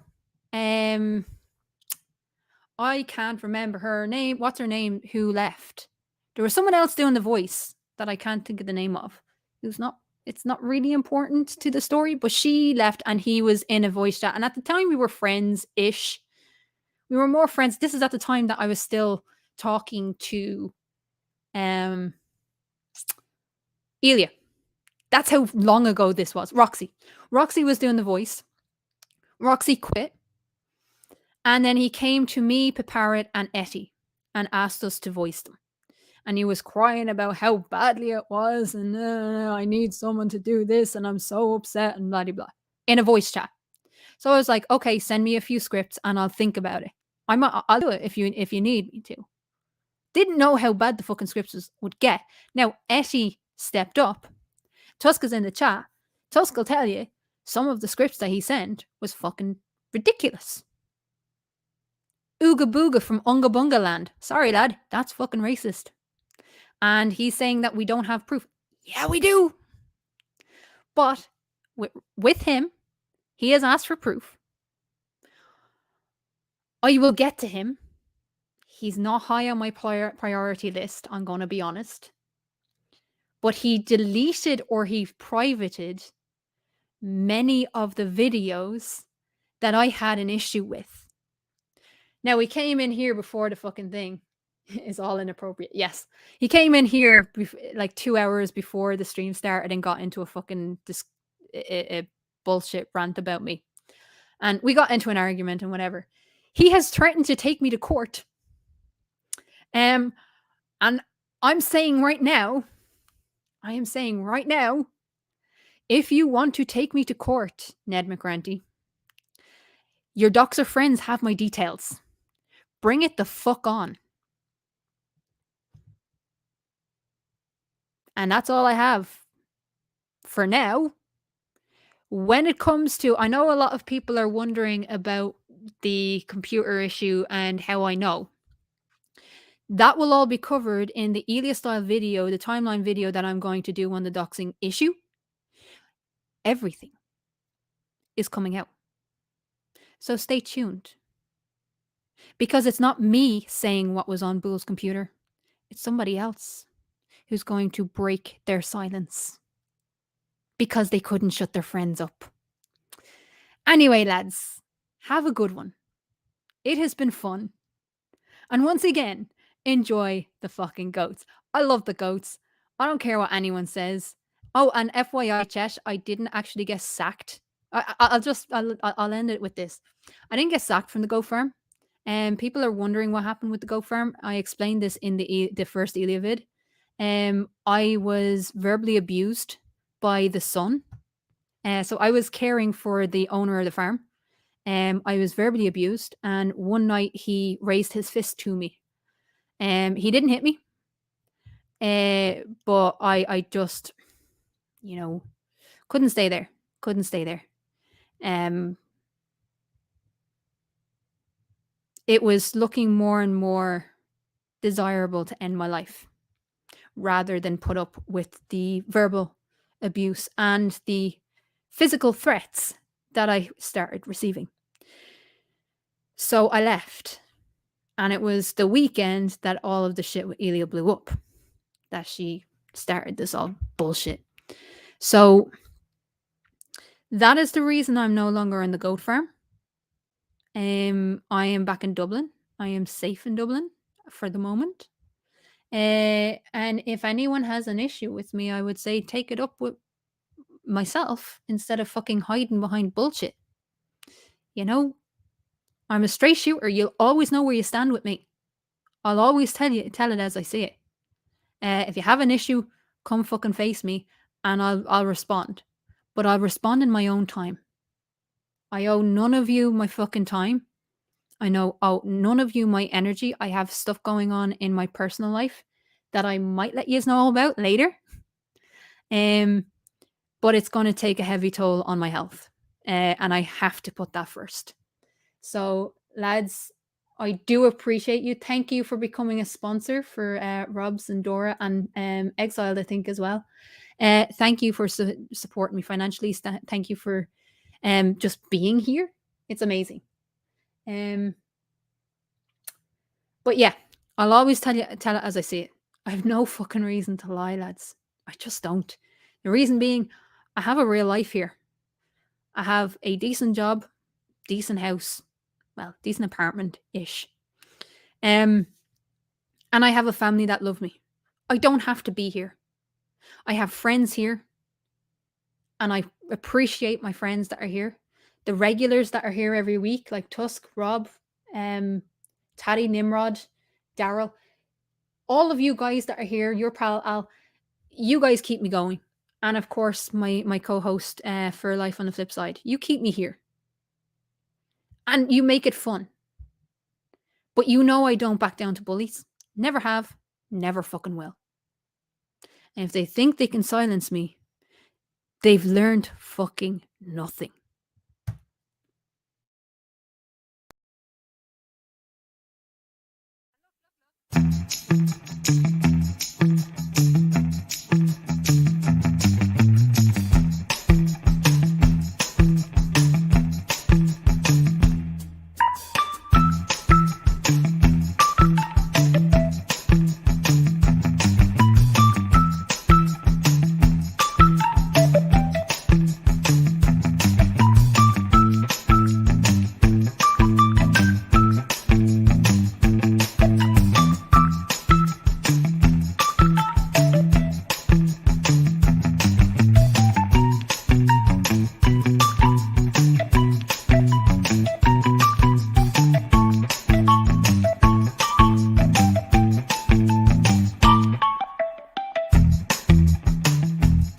Speaker 1: I can't remember her name. What's her name? Who left? There was someone else doing the voice that I can't think of the name of. It's not really important to the story, but she left and he was in a voice chat. And at the time we were friends-ish. We were more friends. This is at the time that I was still talking to Elia. That's how long ago this was. Roxy. Roxy was doing the voice. Roxy quit. And then he came to me, Paparit, and Etty and asked us to voice them. And he was crying about how badly it was. And I need someone to do this. And I'm so upset and blah, blah, blah. In a voice chat. So I was like, okay, send me a few scripts and I'll think about it. I'll do it if you need me to. Didn't know how bad the fucking scripts would get. Now, Etty stepped up. Tusk is in the chat. Tusk will tell you some of the scripts that he sent was fucking ridiculous. Ooga Booga from Unga Bunga Land. Sorry, lad. That's fucking racist. And he's saying that we don't have proof. Yeah, we do. But with him, he has asked for proof. I will get to him. He's not high on my priority list, I'm going to be honest. But he deleted or he privated many of the videos that I had an issue with. Now, he came in here before the fucking thing is all inappropriate. Yes. He came in here like 2 hours before the stream started and got into a fucking bullshit rant about me. And we got into an argument and whatever. He has threatened to take me to court. And I'm saying right now, if you want to take me to court, Ned McGrandy, your Doxer friends have my details. Bring it the fuck on. And that's all I have for now. When it comes to, I know a lot of people are wondering about the computer issue and how I know. That will all be covered in the Elia style video, the timeline video that I'm going to do on the doxing issue. Everything is coming out. So stay tuned. Because it's not me saying what was on Bull's computer. It's somebody else who's going to break their silence. Because they couldn't shut their friends up. Anyway, lads, have a good one. It has been fun. And once again, enjoy the fucking goats. I love the goats. I don't care what anyone says. Oh, and FYI, chat, I didn't actually get sacked. I'll end it with this. I didn't get sacked from the goat farm. And people are wondering what happened with the goat farm. I explained this in the first Elia vid. I was verbally abused by the son. So I was caring for the owner of the farm. I was verbally abused. And one night he raised his fist to me. He didn't hit me. But I just, couldn't stay there. It was looking more and more desirable to end my life rather than put up with the verbal abuse and the physical threats that I started receiving. So I left. And it was the weekend that all of the shit with Elia blew up. That she started this all bullshit. So that is the reason I'm no longer in the goat farm. I am back in Dublin. I am safe in Dublin for the moment. And if anyone has an issue with me, I would say take it up with myself instead of fucking hiding behind bullshit. I'm a straight shooter. You'll always know where you stand with me. I'll always tell it as I see it. If you have an issue, come fucking face me and I'll respond. But I'll respond in my own time. I owe none of you my fucking time. I owe none of you my energy. I have stuff going on in my personal life that I might let you know about later. But it's going to take a heavy toll on my health. And I have to put that first. So, lads, I do appreciate you. Thank you for becoming a sponsor for Robs and Dora and Exiled, I think, as well. Thank you for supporting me financially. Thank you for just being here. It's amazing. But yeah, I'll always tell it as I see it. I have no fucking reason to lie, lads. I just don't. The reason being, I have a real life here. I have a decent job, decent house, well, decent apartment-ish. And I have a family that love me. I don't have to be here. I have friends here, and I appreciate my friends that are here. The regulars that are here every week, like Tusk, Rob, Tatty, Nimrod, Daryl, all of you guys that are here, your pal Al, you guys keep me going. And of course, my co-host for Life on the Flip Side, you keep me here. And you make it fun. But you know I don't back down to bullies. Never have, never fucking will. And if they think they can silence me, they've learned fucking nothing.